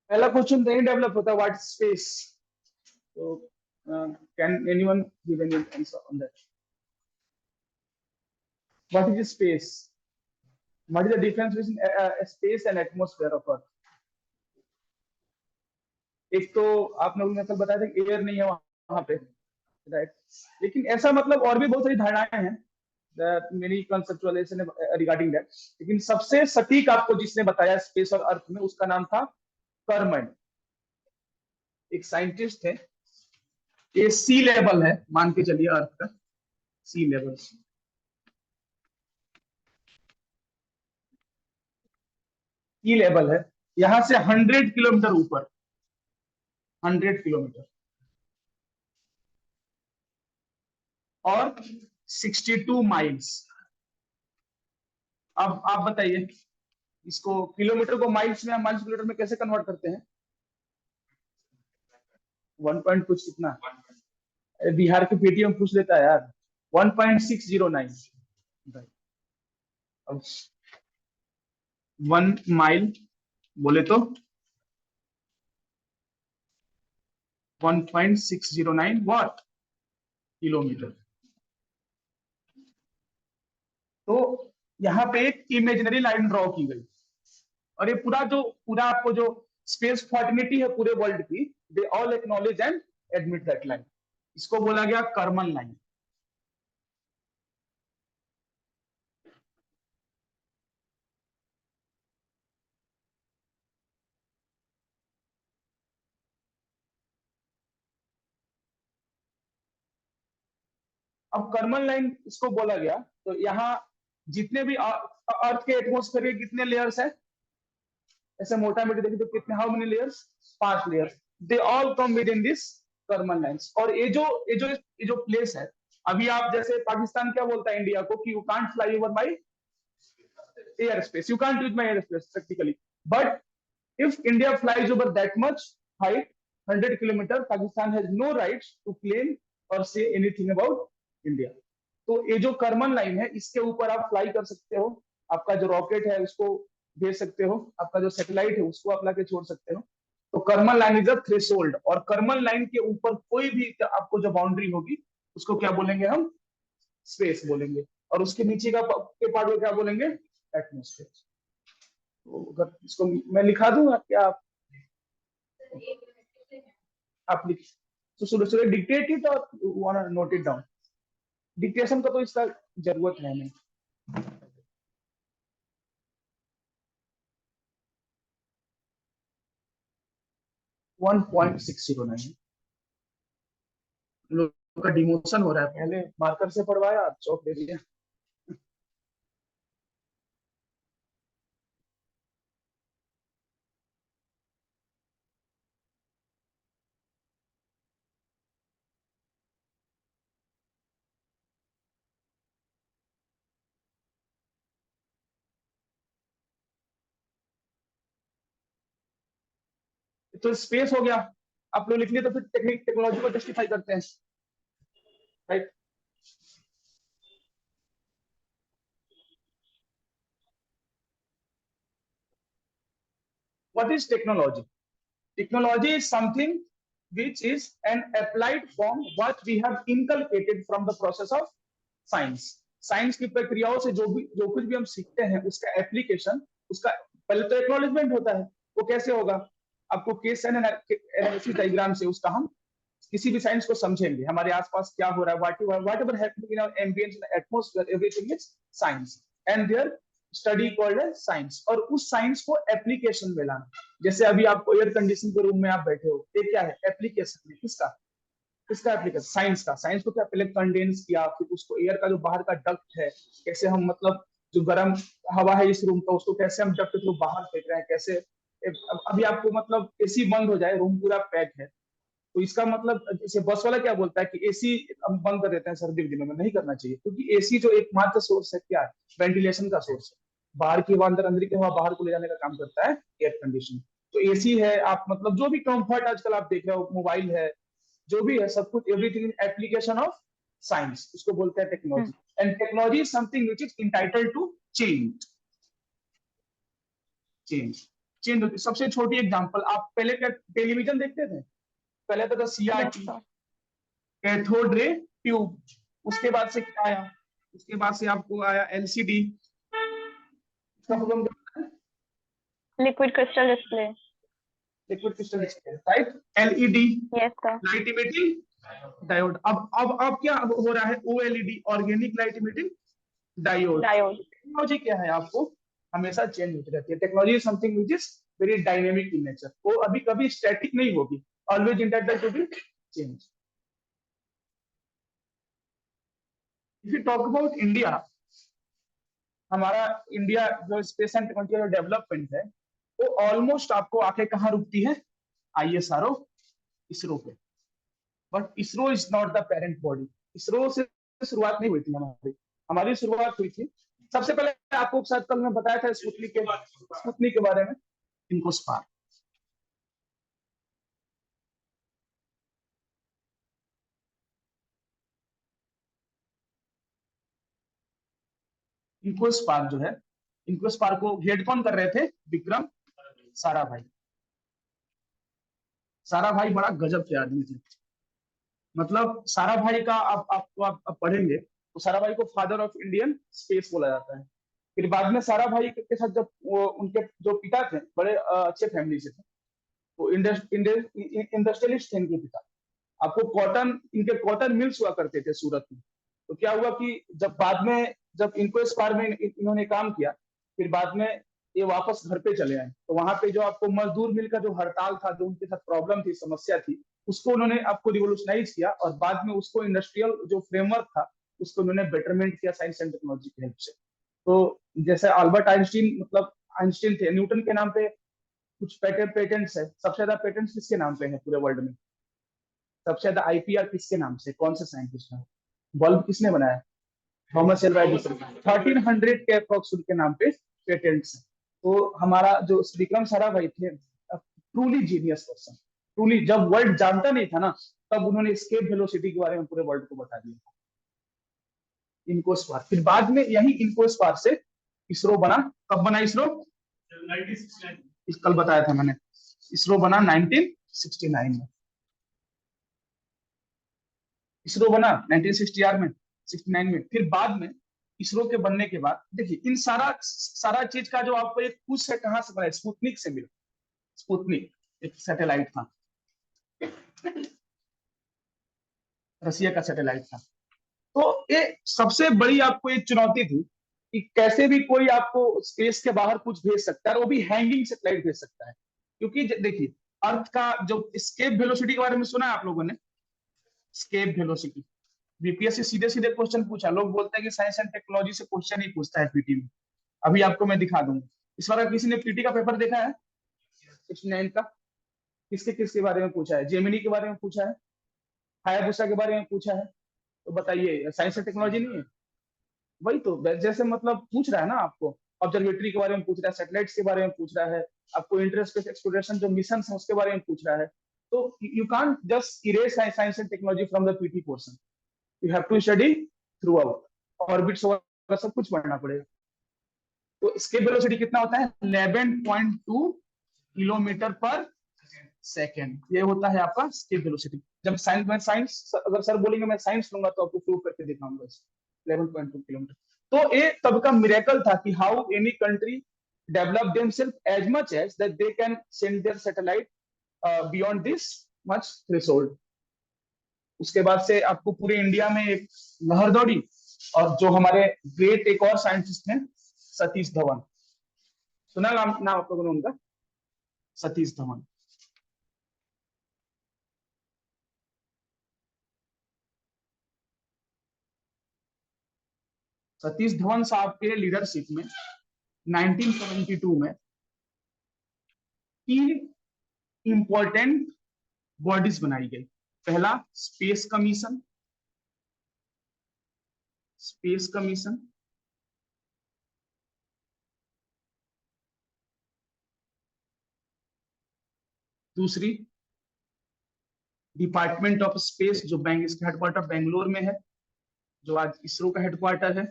पहला क्वेश्चन नहीं डेवलप होता, व्हाट इज स्पेस? तो can anyone give any answer on that? What is space? What is the difference between space and atmosphere of earth? एक तो आप लोगों ने कल बताया था कि एयर नहीं है वहां पे, राइट? लेकिन ऐसा मतलब और भी बहुत सारी धारणाएं हैं मेरी कंसेप्चुअलाइजेशन रिगार्डिंग दैट, लेकिन सबसे सटीक आपको जिसने बताया स्पेस और अर्थ में, उसका नाम था कर्मन। एक साइंटिस्ट है, ये सी लेवल है मान के चलिए अर्थ का, सी लेवल, सी लेवल है यहां से 100 किलोमीटर ऊपर, 100 किलोमीटर, और 62 माइल्स। अब आप बताइए इसको किलोमीटर को माइल्स में, माइल्स किलोमीटर में कैसे कन्वर्ट करते हैं? 1 पॉइंट कुछ कितना, बिहार के पेटीएम पूछ लेता है यार, 1.609। अब 1 माइल बोले तो 1.609 व्हाट किलोमीटर। तो यहाँ पे एक इमेजिनरी लाइन ड्रॉ की गई, और ये पूरा आपको जो स्पेस फॉर्टिनिटी है पूरे वर्ल्ड की, they all acknowledge and admit that line. इसको बोला गया कर्मन लाइन। अब कर्मन लाइन इसको बोला गया, तो यहाँ जितने भी अर्थ के एटमोस्फेयर के कितने लेयर्स है, ऐसे मोटा मोटी देखिए तो कितने, how many layers? 5 layers. They all come with in this Karman lines. और ये जो प्लेस है, अभी आप जैसे पाकिस्तान क्या बोलता है इंडिया को कि you can't fly over my air space, you can't use my air space practically, but if India flies over that much height, 100 kilometer, Pakistan has no rights to claim or say anything about India. तो ये जो Karman line है, इसके ऊपर आप fly कर सकते हो, आपका जो रॉकेट है उसको भेज सकते हो, आपका जो सैटेलाइट है उसको आप लाके छोड़ सकते हो। तो Karman line is a threshold, और कर्मन लाइन के ऊपर कोई भी आपको जो बाउंड्री होगी उसको क्या बोलेंगे हम? स्पेस बोलेंगे। और उसके नीचे का के पार्ट को क्या बोलेंगे? एटमोस्फेयर। तो अगर इसको मैं लिखा दूं क्या आप लिख, तो सुबह डिक्टेट इट और want note it down? Dictation का तो इसका जरूरत है नहीं। 1.609 लोग का डिमोशन हो रहा है, पहले मार्कर से पढ़वाया, चौक दे दिया। तो स्पेस हो गया, आप लोग लिख लिए, तो फिर टेक्नोलॉजी को जस्टिफाई करते हैं, right? What is technology? Technology is something which is an applied form what we have inculcated from the process of science. Science की प्रक्रियाओं से जो कुछ भी हम सीखते हैं उसका एप्लीकेशन, उसका पहले तो एक्नॉलेजमेंट होता है। वो कैसे होगा? आपको केस एनालिसिस डायग्राम से उसका हम किसी भी साइंस को समझेंगे, हमारे आसपास क्या हो रहा है, whatever happening in our ambient in atmosphere, everything is science and their study called as science. और उस साइंस को एप्लीकेशन में लाना, जैसे अभी आपको एयर कंडीशन के रूम में आप बैठे हो, ये क्या है? एप्लीकेशन है। किसका? किसका एप्लीकेशन? साइंस का। साइंस को क्या पहले कंडेंस किया, फिर उसको एयर का जो बाहर का डक्ट है, कैसे हम मतलब जो गर्म हवा है इस रूम का उसको कैसे हम डक्ट थ्रू बाहर फेंक रहे हैं, कैसे अभी आपको मतलब एसी बंद हो जाए, रूम पूरा पैक है, तो इसका मतलब जैसे बस वाला क्या बोलता है कि एसी हम बंद कर देते हैं सर्दी के दिनों में, नहीं करना चाहिए, क्योंकि एसी जो एकमात्र सोर्स है क्या है? वेंटिलेशन का सोर्स है। बाहर की हवा अंदर, अंदर की हवा बाहर को ले जाने का काम करता है एयर कंडीशन। तो एसी है, आप मतलब जो भी कंफर्ट आजकल आप देख रहे हो, मोबाइल है, जो भी है, सब कुछ एवरीथिंग एप्लीकेशन ऑफ साइंस, उसको बोलते हैं technology. And technology is something which is entitled to change, change. Change होती है। सबसे छोटी एग्जांपल, आप पहले क्या टेलीविजन देखते थे? पहले तो था Yes, CRT, sir. Cathode ray tube. उसके बाद से क्या आया? उसके बाद से आपको आया एलसीडी। इसका Hmm. Full form Liquid crystal display. Liquid crystal display, right? LED, Yes, sir. Light emitting diode. अब क्या हो रहा है? OLED, organic light emitting diode. Diode. Technology क्या है? आपको हमेशा चेंज होती रहती है। Technology is something which is very dynamic in nature. वो अभी कभी स्टैटिक नहीं होगी, always intended to be change. If you talk about India, हमारा इंडिया जो स्पेस एंड टेक्नोलॉजी डेवलपमेंट है, वो ऑलमोस्ट आपको आके कहाँ रुकती है? आईएसआरओ, इसरो पे। But ISRO is not the parent body. ISRO से शुरुआत नहीं हुई थी हमारी। हमारी शुरुआत हुई थी सबसे पहले, आपको शायद कल मैं बताया था स्पुतनिक के बारे में, इनको स्पार। इनको स्पार जो है, इनको स्पार को हेड कौन कर रहे थे? विक्रम साराभाई। साराभाई बड़ा गजब के आदमी थे। मतलब साराभाई का आप पढ़ेंगे तो साराभाई को फादर ऑफ इंडियन स्पेस बोला जाता है। फिर बाद में साराभाई के साथ जब वो उनके जो पिता थे, बड़े अच्छे फैमिली से थे, वो इंडस्ट्रियलिस्ट थे इनके पिता। आपको कॉटन, इनके कॉटन मिल्स हुआ करते थे सूरत में। तो क्या हुआ कि जब बाद में, जब इनको इस बार में इन्होंने काम किया, फिर बाद में ये वापस घर पे चले आए। तो वहां पे जो आपको मजदूर मिल का जो हड़ताल था, जो उनके साथ प्रॉब्लम थी, समस्या थी, उसको उन्होंने आपको रिवोल्यूशनाइज किया, और बाद में उसको इंडस्ट्रियल जो फ्रेमवर्क था, उसको उन्होंने बेटरमेंट किया साइंस एंड टेक्नोलॉजी की हेल्प से। तो जैसे अल्बर्ट आइंस्टीन, मतलब आइंस्टीन थे, न्यूटन के नाम पे कुछ पेटेंट्स है। सबसे ज्यादा पेटेंट्स किसके नाम पे है पूरे वर्ल्ड में? सबसे ज्यादा आईपीआर किसके नाम से? कौन से साइंटिस्ट ने? बल्ब किसने बनाया? Thomas Alva Edison. 1300 के अप्रोक्स उनके नाम पे पेटेंट्स हैं। तो हमारा जो विक्रम साराभाई थे, ट्रूली जीनियस पर्सन। ट्रूली, जब वर्ल्ड जानता नहीं था ना, तब उन्होंने एस्केप वेलोसिटी के बारे में पूरे वर्ल्ड को बता दिया। इनको स्पार, फिर बाद में यही इनको स्पार से इसरो बना। कब बना इसरो? 1969। कल बताया था मैंने, इसरो बना 1969 में। इसरो बना 1960 में, 69 में। फिर बाद में इसरो के बनने के बाद देखिए, इन सारा सारा चीज का जो आपको एक पुश है, कहां से बना? स्पुतनिक से मिला। स्पुतनिक एक सैटेलाइट था, रसिया का सैटेलाइट था। तो ये सबसे बड़ी आपको एक चुनौती थी कि कैसे भी कोई आपको स्पेस के बाहर कुछ भेज सकता है, और वो भी हैंगिंग सैटेलाइट भेज सकता है। क्योंकि देखिए, अर्थ का जो स्केप वेलोसिटी के बारे में सुना है आप लोगों ने? स्केप वेलोसिटी, बीपीएससी सीधे सीधे क्वेश्चन पूछा। लोग बोलते हैं कि साइंस एंड टेक्नोलॉजी से क्वेश्चन ही पूछता है पीटी में। अभी आपको मैं दिखा दूंगा। इस बार किसी ने पीटी का पेपर देखा है 69 का? किसके किसके बारे में पूछा है? जेमिनी के बारे में पूछा है, हायाबुसा के बारे में पूछा है। तो बताइए, साइंस एंड टेक्नोलॉजी नहीं है? वही तो, जैसे मतलब पूछ रहा है ना आपको, ऑब्जर्वेटरी के बारे में पूछ रहा है, सैटेलाइट्स के बारे में पूछ रहा है, आपको इंटरस्पेस एक्सप्लोरेशन जो मिशन है उसके बारे में पूछ रहा है। तो you can't just erase science and technology from the PT portion. You have to study throughout. Orbits वगैरह सब कुछ पढ़ना पड़ेगा। तो स्केप वेलोसिटी कितना होता है? 11.2 किलोमीटर पर सेकेंड। ये होता है आपका स्केप वेलोसिटी। जब साइंस में, साइंस अगर सर बोलेंगे मैं साइंस लूंगा तो आपको प्रूव करके दिखाऊंगा। 11.2 किलोमीटर। तो ये तब का मिरेकल था कि how any country develop themselves as much as that they can send their satellite beyond this much threshold. उसके बाद से आपको पूरे इंडिया में एक लहर दौड़ी। और जो हमारे ग्रेट एक और साइंटिस्ट हैं, सतीश धवन। सुना नाम आप लोगों ने उनका? सतीश धवन। सतीश धवन साहब के लीडरशिप में 1972 में तीन इंपॉर्टेंट बॉडीज बनाई गई। पहला स्पेस कमीशन, स्पेस कमीशन। दूसरी डिपार्टमेंट ऑफ स्पेस, जो इसका हेडक्वार्टर बेंगलोर में है, जो आज इसरो का हेडक्वार्टर है।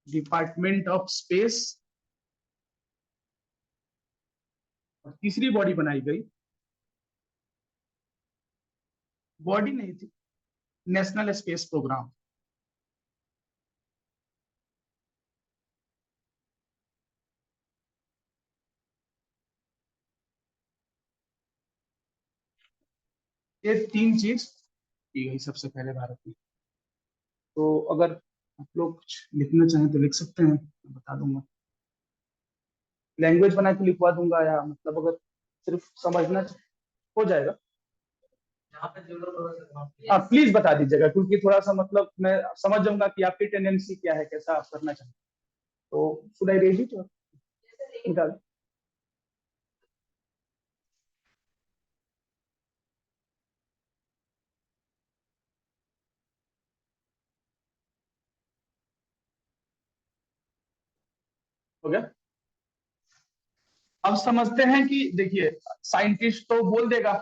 Department of space. तीसरी बॉडी बनाई गई, बॉडी नहीं थी, नेशनल स्पेस प्रोग्राम। ये तीन चीज की गई सबसे पहले भारत में। तो अगर आप लोग कुछ लिखना चाहें तो लिख सकते हैं, मैं बता दूंगा। लैंग्वेज बना के लिखवा दूंगा, या मतलब अगर सिर्फ समझना हो जाएगा। हाँ प्लीज बता दीजिएगा, क्योंकि थोड़ा सा मतलब मैं समझ जाऊंगा कि आपकी टेंडेंसी क्या है, कैसा आप करना चाहते हैं। तो शुड आई रेडी तो निकाल। हो गया। अब समझते हैं कि देखिए, साइंटिस्ट तो बोल देगा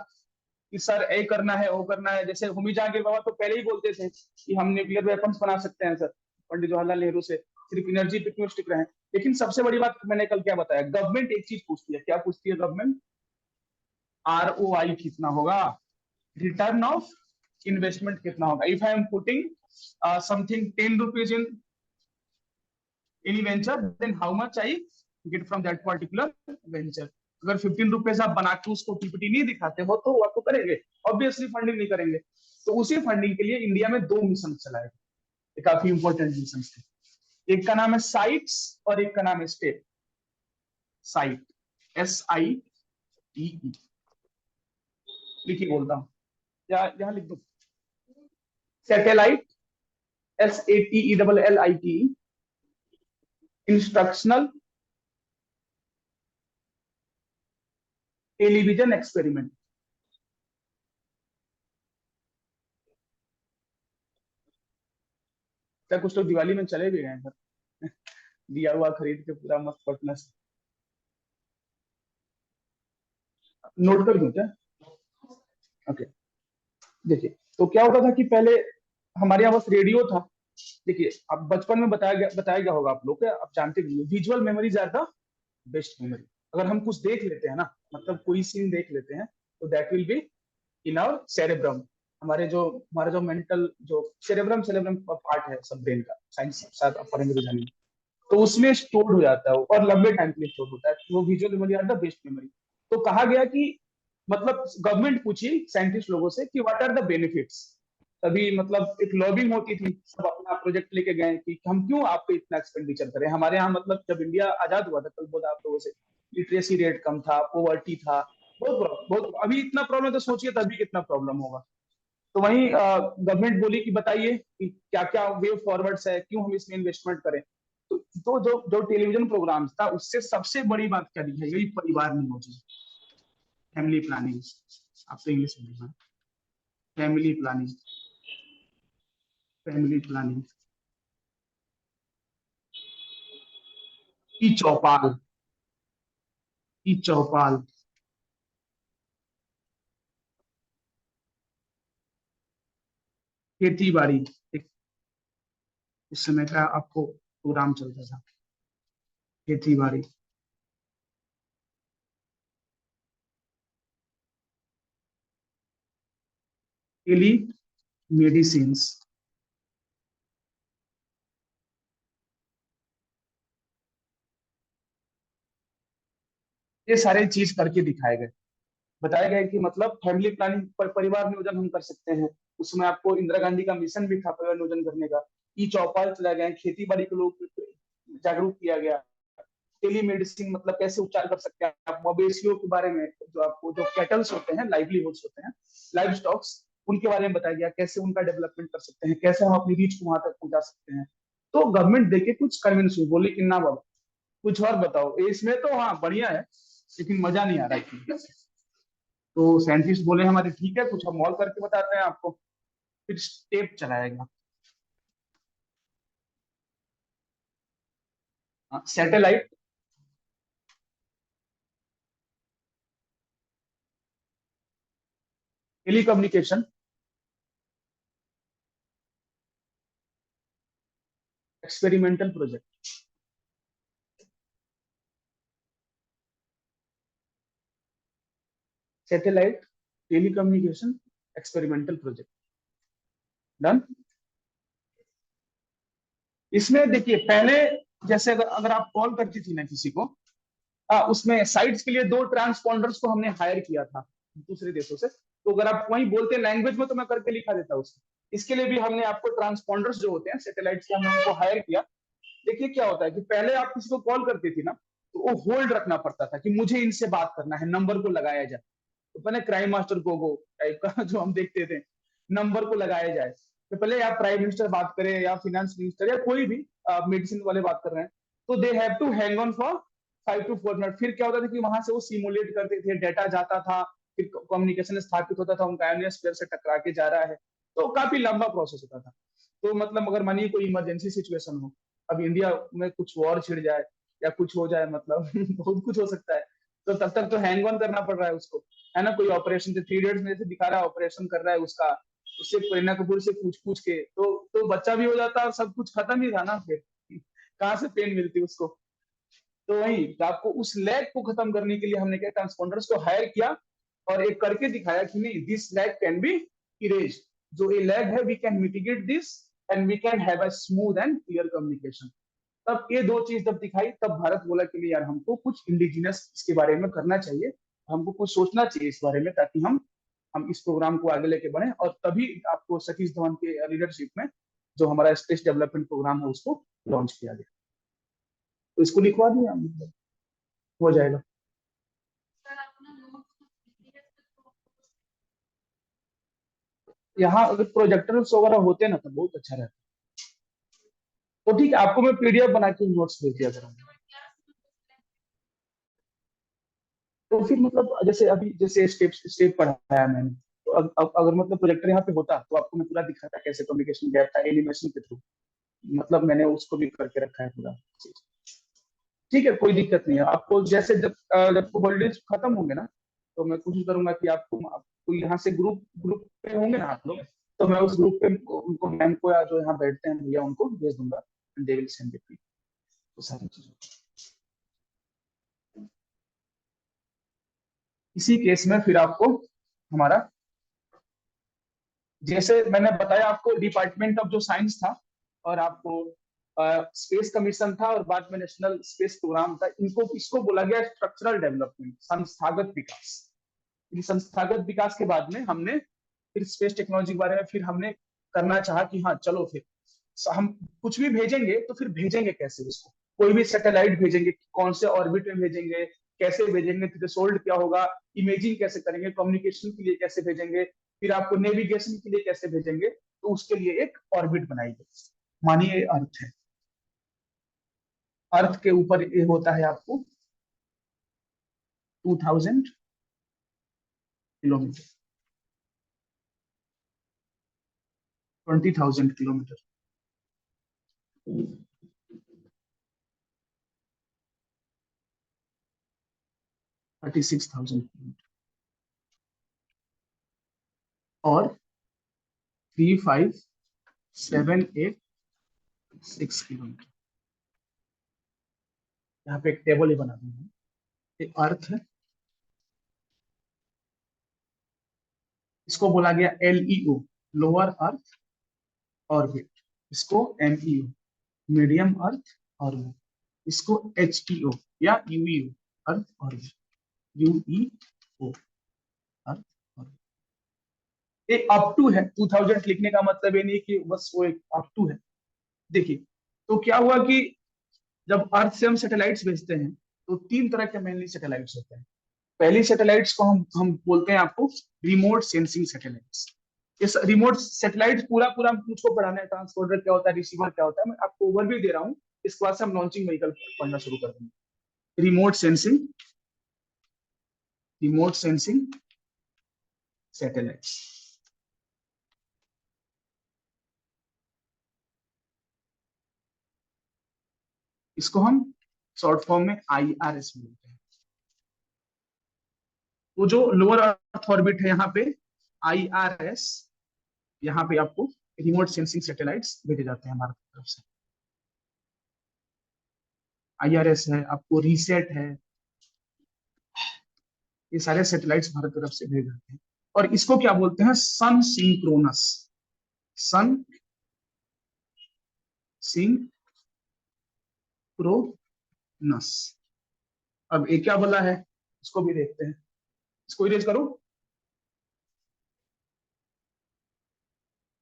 कि सर ए करना है, वो करना है। जैसे होमी जहांगीर बाबा तो पहले ही बोलते थे कि हम न्यूक्लियर वेपन्स बना सकते हैं सर, पंडित जवाहरलाल नेहरू से, सिर्फ एनर्जी पे क्यों स्टिक रहे। लेकिन सबसे बड़ी बात मैंने कल क्या बताया, गवर्नमेंट एक चीज पूछती है, क्या पूछती है गवर्नमेंट? ROI कितना होगा, रिटर्न ऑफ इन्वेस्टमेंट कितना होगा। If I am putting something 10 rupees in any venture, then how much I get from that particular venture. अगर 15 रुपीज आप बना के उसको पीपीटी नहीं दिखाते हो तो वो आपको करेंगे, ऑब्वियसली फंडिंग नहीं करेंगे। तो उसी फंडिंग के लिए इंडिया में दो मिशन चलाए, ये काफी इंपॉर्टेंट मिशन थे। एक का नाम है साइट्स और एक का नाम है स्टेप। साइट, SITE, लिखिए बोलता हूँ या यहाँ लिख दो। Satellite, SATELLITE, instructional television experiment. क्या कुछ लोग दिवाली में चले भी गए हैं सर, दिया हुआ खरीद के पूरा मस्त पटना से। नोट कर दूं क्या? ओके। देखिए, तो क्या होता था कि पहले हमारे यहाँ बस रेडियो था। देखिए, अब बचपन में बताया गया होगा आप लोग के, आप जानते भी हो, visual memories are the best memory. अगर हम कुछ देख लेते हैं ना, मतलब कोई सीन देख लेते हैं, तो that will be in our cerebrum. हमारा जो मेंटल, जो सेरेब्रम सेरेब्रम पार्ट है सब ब्रेन का, साइंस शायद आप पढ़ेंगे तो जानेंगे। तो उसमें स्टोर हो जाता है और लंबे टाइम के लिए स्टोर होता है, तो वो visual memory are the best memory. तो कहा गया कि मतलब गवर्नमेंट पूछी साइंटिस्ट लोगों से कि व्हाट आर द बेनिफिट्स। तभी मतलब एक लॉबिंग होती थी, सब अपना प्रोजेक्ट लेके गए कि हम क्यों आप पे इतना एक्सपेंडिचर करें। हमारे यहाँ मतलब जब इंडिया आजाद हुआ था, कल बोला आप लोगों से, लिटरेसी रेट कम था, पोवर्टी था, बहुत। अभी इतना प्रॉब्लम, तो सोचिए तभी कितना प्रॉब्लम होगा। तो वही गवर्नमेंट बोली कि बताइए कि क्या क्या वे फॉरवर्ड्स है, क्यों हम इसमें इन्वेस्टमेंट करें। तो जो टेलीविजन प्रोग्राम्स था, उससे सबसे बड़ी बात क्या दी है, यही परिवार नियोजन, फैमिली प्लानिंग। आप तो इंग्लिश में, फैमिली प्लानिंग, फैमिली प्लानिंग की चौपाल, की चौपाल, खेती बाड़ी। एक उस समय का आपको प्रोग्राम चलता था, खेती बाड़ी, टेली मेडिसिन। ये सारे चीज करके दिखाए गए, बताया गया कि मतलब फैमिली प्लानिंग पर परिवार नियोजन हम कर सकते हैं। उसमें आपको इंदिरा गांधी का मिशन भी था परिवार नियोजन करने का। ई चौपाल चलाए गए, खेती बाड़ी के लोग जागरूक किया गया। टेली मेडिसिन मतलब कैसे उपचार कर सकते हैं आप मवेशियों के बारे में, जो आपको जो कैटल्स होते हैं, लाइवलीहुड्स होते हैं, लाइव स्टॉक्स, उनके बारे में बताया गया, कैसे उनका डेवलपमेंट कर सकते हैं, कैसे हम अपनी रीच को वहां तक पहुंचा सकते हैं। तो गवर्नमेंट देखे कुछ कन्विंस हुई, बोली कि ना बाबा कुछ और बताओ। इसमें तो हाँ बढ़िया है, लेकिन मजा नहीं आ रहा है। तो साइंटिस्ट बोले हमारे ठीक है, कुछ हम और करके बताते हैं आपको। फिर स्टेप चलाया गया, satellite, telecommunication, experimental project. Satellite telecommunication experimental project. Done. इसमें देखिए पहले जैसे अगर आप कॉल करती थी ना किसी को, उसमें साइट्स के लिए 2 ट्रांसपॉन्डर्स को हमने हायर किया था दूसरे देशों से। तो अगर आप वहीं बोलते लैंग्वेज में तो मैं करके लिखा देता उसको। इसके लिए भी हमने आपको ट्रांसपॉन्डर्स जो होते हैं सैटेलाइट्स के, हमने उनको हायर किया। देखिए क्या होता है कि पहले आप किसी को कॉल करती थी ना, तो वो होल्ड रखना पड़ता था कि मुझे इनसे बात करना है, नंबर को लगाया जाए। तो पहले क्राइम मास्टर गोगो टाइप का जो हम देखते थे, नंबर को लगाया जाए। तो पहले आप प्राइम मिनिस्टर बात करें या फिनेंस मिनिस्टर या कोई भी मेडिसिन वाले बात कर रहे हैं, तो they have to hang on for 5 to 4 minute. फिर क्या होता था कि वहां से वो सिमुलेट करते थे, डेटा जाता था, फिर कम्युनिकेशन स्थापित होता था, उनका आयोनियोस्फीयर से टकरा के जा रहा है। तो काफी लंबा प्रोसेस होता था। तो मतलब अगर मानिए कोई इमरजेंसी सिचुएशन हो, अब इंडिया में कुछ वॉर छिड़ जाए या कुछ हो जाए, मतलब बहुत कुछ हो सकता है, तो तब तक तो हैंग ऑन करना पड़ रहा है उसको, है ना। कोई ऑपरेशन से 3 डेज में से दिखा रहा है ऑपरेशन कर रहा है उसका, उससे करीना कपूर से पूछ पूछ के तो बच्चा भी हो जाता और सब कुछ खत्म ही था ना। फिर कहाँ से पेन मिलती उसको। तो वही तो आपको उस लैग को खत्म करने के लिए हमने क्या ट्रांसपोंडर्स को हायर किया और एक करके दिखाया कि नहीं, this lag can be erase. जो ये लैग है we can mitigate this and we can have a smooth and clear communication. तब ये 2 चीज जब दिखाई, तब भारत बोला कि नहीं यार, हमको कुछ इंडिजिनस इसके बारे में करना चाहिए, हमको कुछ सोचना चाहिए इस बारे में, ताकि हम इस प्रोग्राम को आगे लेके बढ़े। और तभी आपको सतीश धवन के लीडरशिप में जो हमारा स्पेस डेवलपमेंट प्रोग्राम है उसको लॉन्च किया गया। तो इसको लिखवा दिया हम, हो जाएगा। यहाँ अगर प्रोजेक्टर वगैरह होते ना तो बहुत अच्छा रहता। तो ठीक है, आपको मैं पीडीएफ बना के नोट्स भेज दिया करूंगा। तो फिर मतलब जैसे अभी जैसे स्टेप स्टेप पढ़ाया मैंने, तो अगर मतलब प्रोजेक्टर यहाँ पे होता तो आपको मैं पूरा दिखाता कैसे कम्युनिकेशन गैप था एनिमेशन के थ्रू। मतलब मैंने उसको भी करके रखा है पूरा चीज। ठीक है, कोई दिक्कत नहीं है आपको। जैसे जब हॉलीडेज खत्म होंगे ना, तो मैं कोशिश करूंगा कि आपको यहाँ से ग्रुप ग्रुप पे होंगे ना आप लोग, तो मैं उस ग्रुप पे उनको मैम को या जो यहाँ बैठते हैं भैया उनको भेज दूंगा, दे विल सेंड इट। तो सारी चीजें इसी केस में फिर आपको हमारा, जैसे मैंने बताया आपको डिपार्टमेंट ऑफ जो साइंस था, और आपको स्पेस कमीशन था, और बाद में नेशनल स्पेस प्रोग्राम था, इनको इसको बोला गया स्ट्रक्चरल डेवलपमेंट, संस्थागत विकास। संस्थागत विकास के बाद में हमने फिर स्पेस टेक्नोलॉजी के बारे में फिर हमने करना चाहा कि हाँ चलो फिर हम कुछ भी भेजेंगे तो फिर भेजेंगे कैसे उसको। कोई भी सैटेलाइट भेजेंगे, कौन से ऑर्बिट में भेजेंगे, कैसे भेजेंगे, थ्रेशोल्ड क्या होगा, इमेजिंग कैसे करेंगे, कम्युनिकेशन के लिए कैसे भेजेंगे, फिर आपको नेविगेशन के लिए कैसे भेजेंगे। तो उसके लिए एक ऑर्बिट बनाई गई। मानिए अर्थ है, अर्थ के ऊपर ये होता है आपको 2000 किलोमीटर, 20,000 किलोमीटर, 36,000 किलोमीटर, और 35,786 किलोमीटर। यहाँ पे एक टेबल ही बना दूंगा। ये अर्थ है, इसको बोला गया LEO, लोअर अर्थ ऑर्बिट। इसको MEO, मीडियम अर्थ ऑर्बिट। इसको HEO या UEO, earth orbit. UEO, earth orbit. ये अप टू है 2000 लिखने का मतलब ये नहीं कि बस वो एक अप टू है। देखिए, तो क्या हुआ कि जब अर्थ से हम सैटेलाइट्स भेजते हैं, तो 3 तरह के मेनली सैटेलाइट्स होते हैं। पहली सैटेलाइट्स को हम बोलते हैं आपको रिमोट सेंसिंग सैटेलाइट्स। इस रिमोट सैटेलाइट पूरा पूरा मुझको पढ़ाना है, ट्रांसपोर्टर क्या होता है, रिसीवर क्या होता है, मैं आपको ओवरव्यू दे रहा हूँ। इसके बाद से हम लॉन्चिंग व्हीकल पढ़ना शुरू कर देंगे। Remote sensing, remote sensing satellites, इसको हम शॉर्ट फॉर्म में IRS बोलते हैं। वो जो लोअर अर्थ ऑर्बिट है यहाँ पे IRS, यहाँ पे आपको रिमोट सेंसिंग सैटेलाइट्स भेजे जाते हैं भारत की तरफ से। IRS है, आपको रीसेट है, ये सारे सैटेलाइट्स भारत की तरफ से भेजे जाते हैं। और इसको क्या बोलते हैं? सन सिंक्रोनस। सन सिंक्रोनस। अब ये क्या बोला है, इसको भी देखते हैं। इसको इरेज करो।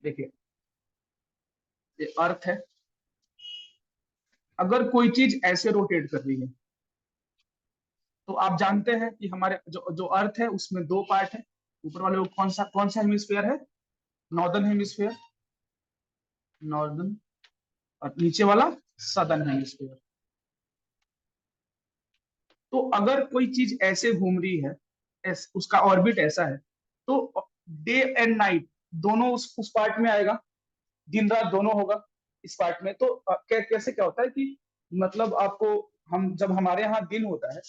देखिए, ये अर्थ है। अगर कोई चीज ऐसे रोटेट कर रही है तो आप जानते हैं कि हमारे जो जो अर्थ है उसमें दो पार्ट है। ऊपर वाले वो कौन सा हेमिस्फीयर है? Northern hemisphere, northern. और नीचे वाला सदर्न हेमिस्फीयर। तो अगर कोई चीज ऐसे घूम रही है, उसका ऑर्बिट ऐसा है, तो डे एंड नाइट दोनों उस पार्ट में आएगा, दिन रात दोनों होगा इस पार्ट में। तो कैसे क्या होता है कि मतलब आपको, हम जब हमारे यहाँ दिन होता है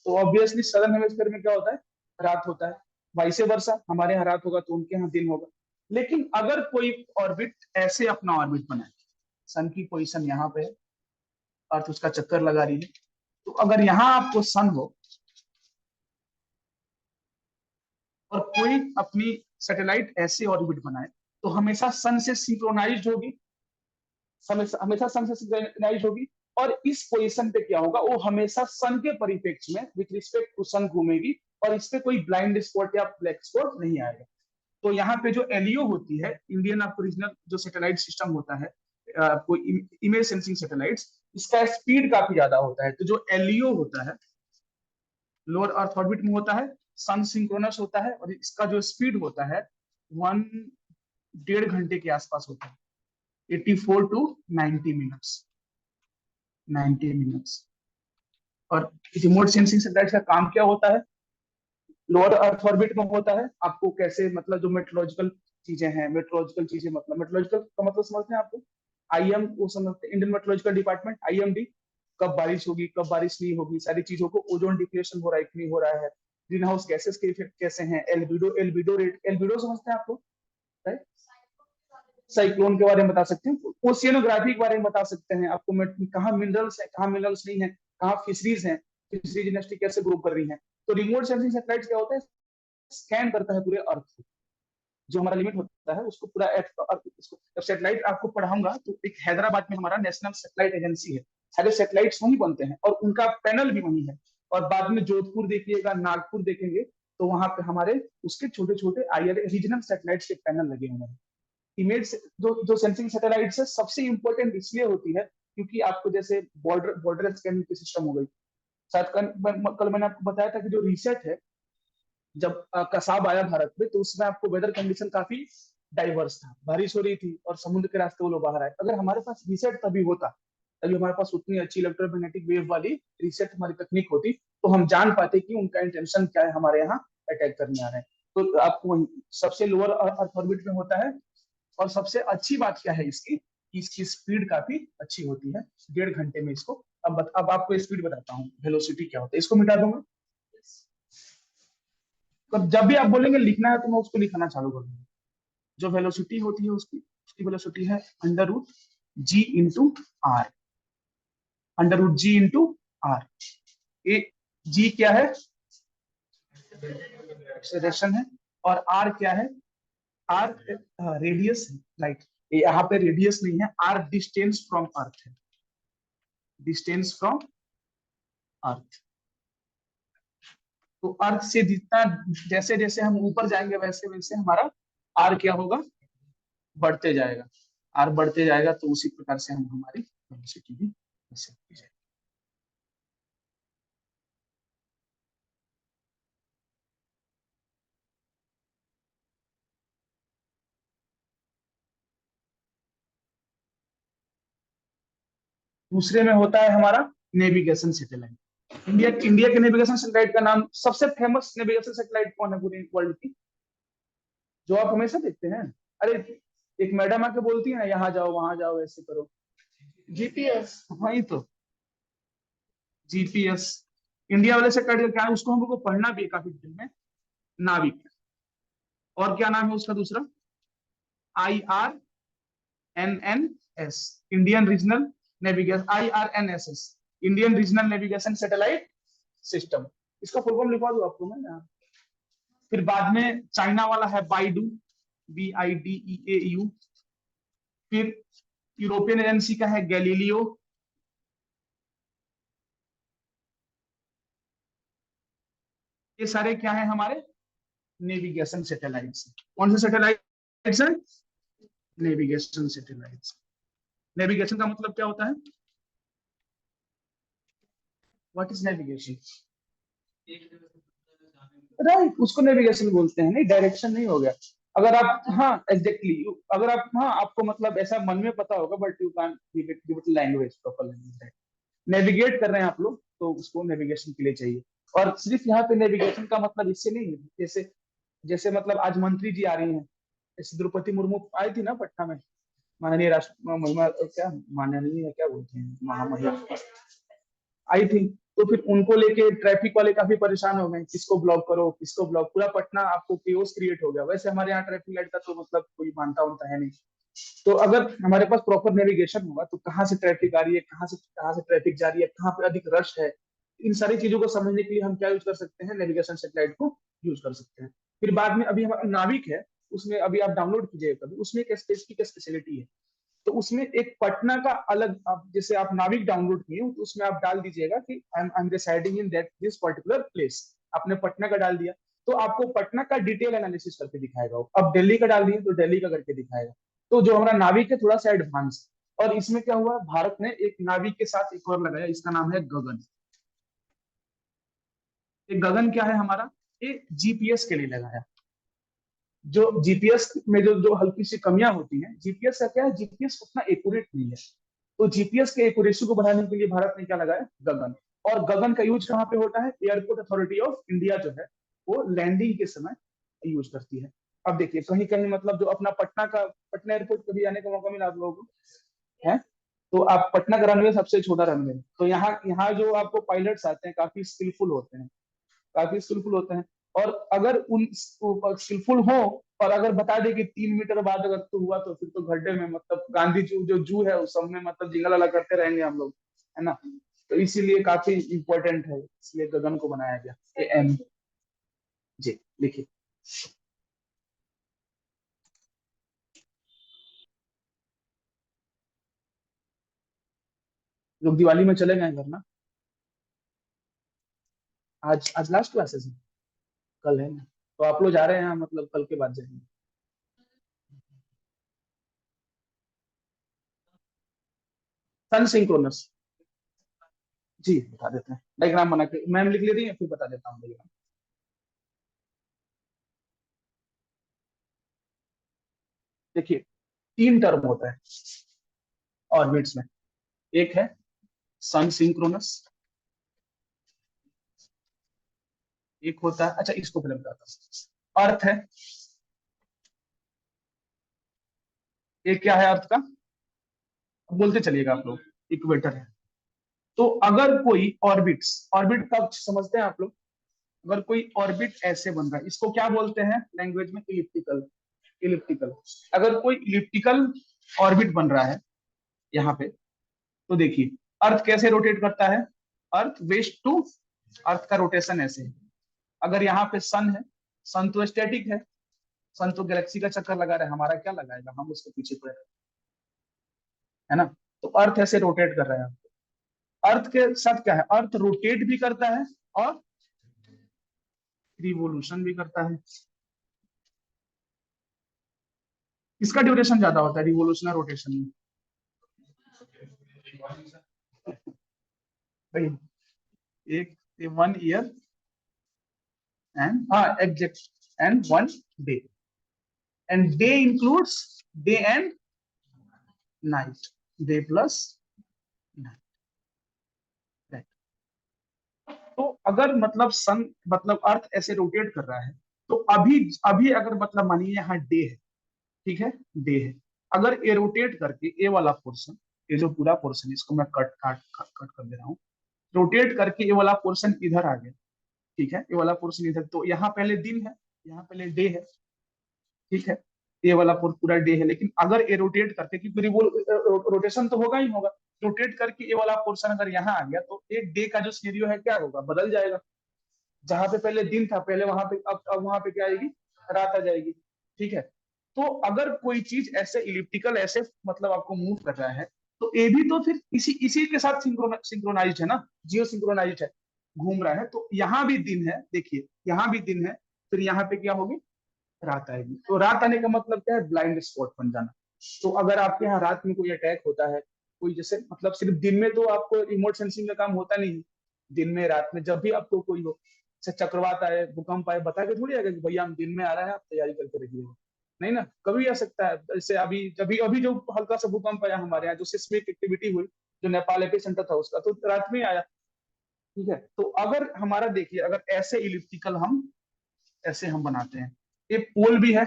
तो ऑब्वियसली सदर्न हेमिस्फीयर में क्या होता है? रात होता है। वाइस वर्सा, हमारे यहाँ रात होगा तो उनके यहाँ दिन होगा। लेकिन अगर कोई ऑर्बिट ऐसे अपना ऑर्बिट बनाए, सन की पोजीशन यहाँ पे है, अर्थ उसका चक्कर लगा रही है, तो अगर यहाँ आपको सन हो और कोई अपनी सैटेलाइट ऐसे ऑर्बिट बनाए, तो हमेशा सन से सिंक्रोनाइज्ड होगी, हमेशा सन से सिंक्रोनाइज होगी। और इस पोजीशन पे क्या होगा, वो हमेशा सन के परिप्रेक्ष्य में विथ रिस्पेक्ट टू सन घूमेगी, और इस पे कोई ब्लाइंड स्पॉट या ब्लैक स्पॉट नहीं आएगा। तो यहाँ पे जो एलईओ होती है, इंडियन ओरिजिनल जो सैटेलाइट सिस्टम होता है, आपको इमेज सेंसिंग सैटेलाइट्स, इसका स्पीड काफी ज्यादा होता है। तो जो एलईओ होता है, लोअर अर्थ ऑर्बिट में होता है, सन सिंक्रोनस होता है, और इसका जो स्पीड होता है 1.5 घंटे के आसपास होता है, 84 to 90 मिनट्स, 90 मिनट्स। और रिमोट सेंसिंग सैटेलाइट का काम क्या होता है? लोअर अर्थ ऑर्बिट में होता है। आपको कैसे, मतलब जो मेट्रोलॉजिकल चीजें हैं, मेट्रोलॉजिकल चीजें मतलब मेट्रोलॉजिकल का मतलब समझते हैं आपको? आईएम वो समझते हैं, इंडियन मेट्रोलॉजिकल डिपार्टमेंट, आईएमडी। कब बारिश होगी, कब बारिश नहीं होगी, सारी चीजों को, ओजोन डिप्लेशन हो रहा है कि नहीं हो रहा है, ग्रीन हाउस गैसेस के इफेक्ट कैसे हैं, एल्बिडो, एल्बिडो रेट, एल्बिडो समझते हैं आपको? साइक्लोन के बारे में बता सकते हैं, ओशियनोग्राफी के बारे में बता सकते हैं आपको, कहाँ मिनरल्स है, कहाँ मिनरल्स नहीं है, कहाँ फिशरीज है, फिशरीज इंडस्ट्री कैसे ग्रो कर रही है। तो रिमोट सेंसिंग सैटेलाइट क्या होता है? स्कैन करता है पूरे अर्थ को। जो हमारा लिमिट होता है उसको पूरा जब सैटेलाइट आपको पढ़ाऊंगा, तो एक हैदराबाद में हमारा नेशनल सैटेलाइट एजेंसी है, सारे सैटेलाइट्स वहीं बनते हैं और उनका पैनल भी वहीं है। और बाद में जोधपुर देखिएगा, नागपुर देखेंगे, तो वहां पे हमारे उसके छोटे छोटे आईआर रीजनल सैटेलाइट्स के पैनल लगे हुए हैं। इमेज जो जो सेंसिंग सैटेलाइट्स है सबसे इंपॉर्टेंट इसलिए होती है क्योंकि आपको जैसे बॉर्डर बॉर्डर स्कैनिंग की सिस्टम हो गई। शायद कल मैंने आपको बताया था कि जो रीसेट है, जब कसाब आया भारत में, तो उसमें आपको वेदर कंडीशन काफी डाइवर्स था, बारिश हो रही थी और समुद्र के रास्ते वो लोग बाहर आए। अगर हमारे पास रीसेट तभी होता, तभी हमारे पास उतनी अच्छी इलेक्ट्रोमैग्नेटिक वेव वाली रीसेट हमारी तकनीक होती, तो हम जान पाते कि उनका इंटेंशन क्या है, हमारे यहाँ अटैक करने आ रहे हैं। तो आपको सबसे लोअर अर्थ ऑर्बिट में होता है। और सबसे अच्छी बात क्या है इसकी, कि इसकी स्पीड काफी अच्छी होती है, 1.5 घंटे में इसको। अब आपको स्पीड बताता हूँ, वेलोसिटी क्या होता है, इसको मिटा दूंगा। तो जब भी आप बोलेंगे लिखना है तो मैं उसको लिखना चालू कर दूंगा। जो वेलोसिटी होती है उसकी उसकी वेलोसिटी है under root ji into are, under root ji into are. ए जी क्या है? एक्सेलरेशन है। और आर क्या है? आर रेडियस है, लाइट। यहाँ पे रेडियस नहीं है, आर डिस्टेंस फ्रॉम अर्थ है, डिस्टेंस फ्रॉम अर्थ। तो अर्थ से जितना, जैसे जैसे हम ऊपर जाएंगे वैसे वैसे हमारा आर क्या होगा? बढ़ते जाएगा। आर बढ़ते जाएगा, तो उसी प्रकार से हम हमारी वेलोसिटी भी सेट की जाएगी। दूसरे में होता है हमारा नेविगेशन सैटेलाइट। इंडिया के नेविगेशन सैटेलाइट का नाम, सबसे फेमस नेविगेशन सैटेलाइट कौन है पूरी वर्ल्ड की, जो आप हमेशा देखते हैं? अरे, एक मैडम आके बोलती है ना, यहाँ जाओ वहां जाओ ऐसे करो। जीपीएस, वही तो, जीपीएस। इंडिया वाले सैटेलाइट का क्या है, उसको हमको पढ़ना भी है काफी डिटेल में, नाविक। और क्या नाम है उसका दूसरा? IRNNS, Indian regional navigation, IRNSS, Indian regional navigation satellite system. इसका फुल फॉर्म लिखवा दूं आपको मैं यहाँ? फिर बाद में चाइना वाला है बाइडू, BIDEAU। फिर यूरोपियन एजेंसी का है गैलीलियो। ये सारे क्या है हमारे नेविगेशन सैटेलाइट्स। कौन से सैटेलाइट्स हैं? Navigation satellites. नेविगेशन का मतलब क्या होता है? What is navigation? राइट, उसको नेविगेशन बोलते हैं। नहीं, डायरेक्शन नहीं हो गया। अगर आप, हाँ एग्जैक्टली अगर आप, हाँ आपको मतलब ऐसा मन में पता होगा, but you can give it language, proper language. Navigate कर रहे हैं आप लोग तो उसको नेविगेशन के लिए चाहिए। और सिर्फ यहाँ पे नेविगेशन का मतलब इससे नहीं है, जैसे जैसे मतलब आज मंत्री जी आ रही हैं, जैसे द्रौपदी मुर्मू आई थी ना पटना में, माननीय राष्ट्र महिमा, क्या माननीय क्या बोलते हैं, महामहिम आई थी। तो फिर उनको लेके ट्रैफिक वाले काफी परेशान हो गए, किसको ब्लॉक करो किसको ब्लॉक, पूरा पटना आपको केओस क्रिएट हो गया। वैसे हमारे यहाँ ट्रैफिक लाइट का तो मतलब कोई मानता उनता है नहीं। तो अगर हमारे पास प्रॉपर नेविगेशन होगा तो कहाँ से ट्रैफिक आ रही है, कहाँ से ट्रैफिक जा रही है, कहाँ पे अधिक रश है, इन सारी चीजों को समझने के लिए हम क्या यूज कर सकते हैं, नेविगेशन सैटेलाइट को यूज कर सकते हैं। फिर बाद में अभी हमारा नाविक है, उसमें अभी आप डाउनलोड कीजिएगा कभी, उसमें एक स्पेसिफिक स्पेशलिटी है। तो उसमें एक पटना का अलग, आप जैसे आप नाविक डाउनलोड किए तो उसमें आप डाल दीजिएगा कि I am residing in that this particular place. आपने पटना का डाल दिया तो आपको पटना का डिटेल एनालिसिस करके दिखाएगा वो। अब दिल्ली का डाल दिए तो दिल्ली का करके दिखाएगा। तो जो हमारा नाविक है थोड़ा सा एडवांस। और इसमें क्या हुआ, भारत ने एक नाविक के साथ एक और लगाया, इसका नाम है गगन। ये गगन क्या है हमारा, ये जीपीएस के लिए लगाया। जो जीपीएस में जो जो हल्की सी कमियां होती हैं, जीपीएस का क्या है, जीपीएस उतना एक्यूरेट नहीं है। तो जीपीएस के एक्यूरेसी को बढ़ाने के लिए भारत ने क्या लगाया, गगन। और गगन का यूज कहाँ पे होता है, एयरपोर्ट अथॉरिटी ऑफ इंडिया जो है वो लैंडिंग के समय यूज करती है। अब देखिए कहीं कहीं मतलब जो अपना पटना का, पटना एयरपोर्ट कभी आने का मौका मिला आप लोगों को है, तो आप पटना का रनवे सबसे छोटा रनवे, तो यहाँ यहाँ जो आपको पायलट्स आते हैं काफी स्किलफुल होते हैं, काफी स्किलफुल होते हैं। और अगर उन स्किलफुल हो और अगर बता दे कि 3 मीटर बाद अगर तो हुआ तो फिर तो गड्ढे में, मतलब गांधी जी जो जू है उस सब में मतलब जिंगलाला करते रहेंगे हम लोग, है ना। तो इसीलिए काफी इंपॉर्टेंट है, इसलिए गगन को बनाया गया। एम जी लिखिए। लोग दिवाली में चले गए घर ना, आज आज लास्ट क्लासेस है, कल है ना, तो आप लोग जा रहे हैं मतलब कल के बाद जाएंगे। सन सिंक्रोनस, जी बता देते हैं, डायग्राम बना के मैम लिख लेती है फिर बता देता हूँ डायग्राम। देखिए 3 टर्म होता है ऑर्बिट्स में। एक है सन सिंक्रोनस, एक होता है, अच्छा इसको पहले बताता हूँ, अर्थ है। एक क्या है अर्थ का, अब बोलते चलिएगा आप लोग, इक्वेटर है। तो अगर कोई ऑर्बिट्स, ऑर्बिट का समझते हैं आप लोग, अगर कोई ऑर्बिट ऐसे बन रहा है, इसको क्या बोलते हैं लैंग्वेज में, इलिप्टिकल। इलिप्टिकल, अगर कोई इलिप्टिकल ऑर्बिट बन रहा है यहाँ पे, तो देखिए अर्थ कैसे रोटेट करता है, अर्थ वेस्ट टू, अर्थ का रोटेशन ऐसे है। अगर यहाँ पे सन है, सन तो स्टैटिक है, सन तो गैलेक्सी का चक्कर लगा रहा है, हमारा क्या लगाएगा, हम उसके पीछे पड़े, है ना। तो अर्थ ऐसे रोटेट कर रहा है। अर्थ के साथ क्या है, अर्थ रोटेट भी करता है और रिवोल्यूशन भी करता है। किसका ड्यूरेशन ज्यादा होता है, रिवोल्यूशन और रोटेशन में? भाई एक 1 ईयर एंड, हाँ exact, and 1 day, and day includes day and night, debt plus night. तो अगर मतलब सन, मतलब अर्थ ऐसे रोटेट कर रहा है, तो अभी अभी अगर मतलब मानिए यहाँ डे है, ठीक है, डे है, अगर ये रोटेट करके ये वाला पोर्शन, ये जो पूरा पोर्शन इसको मैं कट काट कट कट कर दे रहा हूँ, रोटेट करके ये वाला पोर्शन इधर आ गया, ठीक है, ये वाला पोर्शन इधर, तो यहाँ पहले दिन है, यहाँ पहले डे है, ठीक है, ये वाला पूरा डे है। लेकिन अगर ये रोटेट करके, क्योंकि रोटेशन तो होगा ही होगा, रोटेट करके ये वाला पोर्शन अगर यहाँ आ गया तो एक डे का जो सीरियो है क्या होगा, बदल जाएगा। जहां पे पहले दिन था, पहले वहां पे, अब वहां पे क्या आएगी, रात आ जाएगी। ठीक है, तो अगर कोई चीज ऐसे इलिप्टिकल ऐसे मतलब आपको मूव कर रहा है, तो ये भी तो फिर इसी इसी के साथ सिंक्रोनाइज है ना, जियो सिंक्रोनाइज है, घूम रहा है। तो यहाँ भी दिन है, देखिए यहाँ भी दिन है, फिर यहाँ पे क्या होगी, रात आएगी। तो रात आने का मतलब क्या है, ब्लाइंड स्पॉट बन जाना। तो अगर आपके यहाँ रात में कोई अटैक होता है, कोई जैसे मतलब सिर्फ दिन में तो आपको रिमोट सेंसिंग का काम होता नहीं है, दिन में रात में जब भी आपको कोई हो, जैसे चक्रवात आए, भूकंप आए, बता के थोड़ी आएगा कि भैया हम दिन में आ रहा है, आप तैयारी करके रखिए। नहीं ना, कभी आ सकता है। जैसे अभी जब अभी जो हल्का सा भूकंप आया हमारे यहाँ, जो सिस्मिक एक्टिविटी हुई, जो नेपाल एपिसेंटर था उसका, तो रात में आया। ठीक है, तो अगर हमारा देखिए, अगर ऐसे इलिप्टिकल हम ऐसे हम बनाते हैं, ये पोल भी है,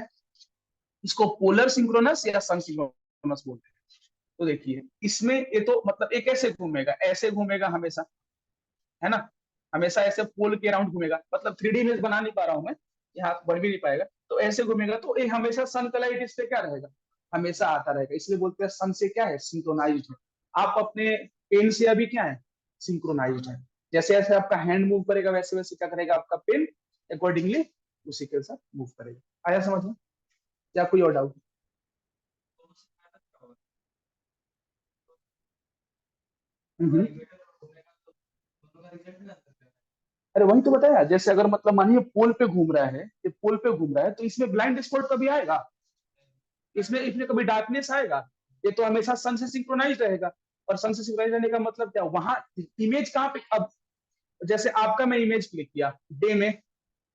इसको पोलर सिंक्रोनस या सन सिंक्रोनस बोलते हैं। तो देखिए इसमें ये तो मतलब एक ऐसे घूमेगा, ऐसे घूमेगा हमेशा, है ना, हमेशा ऐसे पोल के अराउंड घूमेगा, मतलब 3D इमेज बना नहीं पा रहा हूं मैं, यहाँ बढ़ भी नहीं पाएगा। तो ऐसे घूमेगा, तो ये हमेशा सन का लाइट इस पे क्या रहेगा, हमेशा आता रहेगा, इसलिए बोलते हैं सन से क्या है, सिंक्रोनाइज्ड है। आप अपने पेन से अभी क्या है, सिंक्रोनाइज्ड है। जैसे जैसे आपका हैंड मूव करेगा, वैसे वैसे क्या करेगा आपका पेन, अकॉर्डिंगली उसी के साथ मूव करेगा। आया समझ में, या कोई और डाउट? हम्म। अरे वही तो बताया, जैसे अगर मतलब मानिए पोल पे घूम रहा है, ये पोल पे घूम रहा है, तो इसमें ब्लाइंड स्पॉट कभी आएगा, इसमें इसमें कभी डार्कनेस आएगा, ये तो हमेशा सन से सिंक्रोनाइज रहेगा। और सन से सिंक्रोनाइज रहने का मतलब क्या, वहां इमेज कहाँ पे, अब जैसे आपका मैं इमेज क्लिक किया डे में,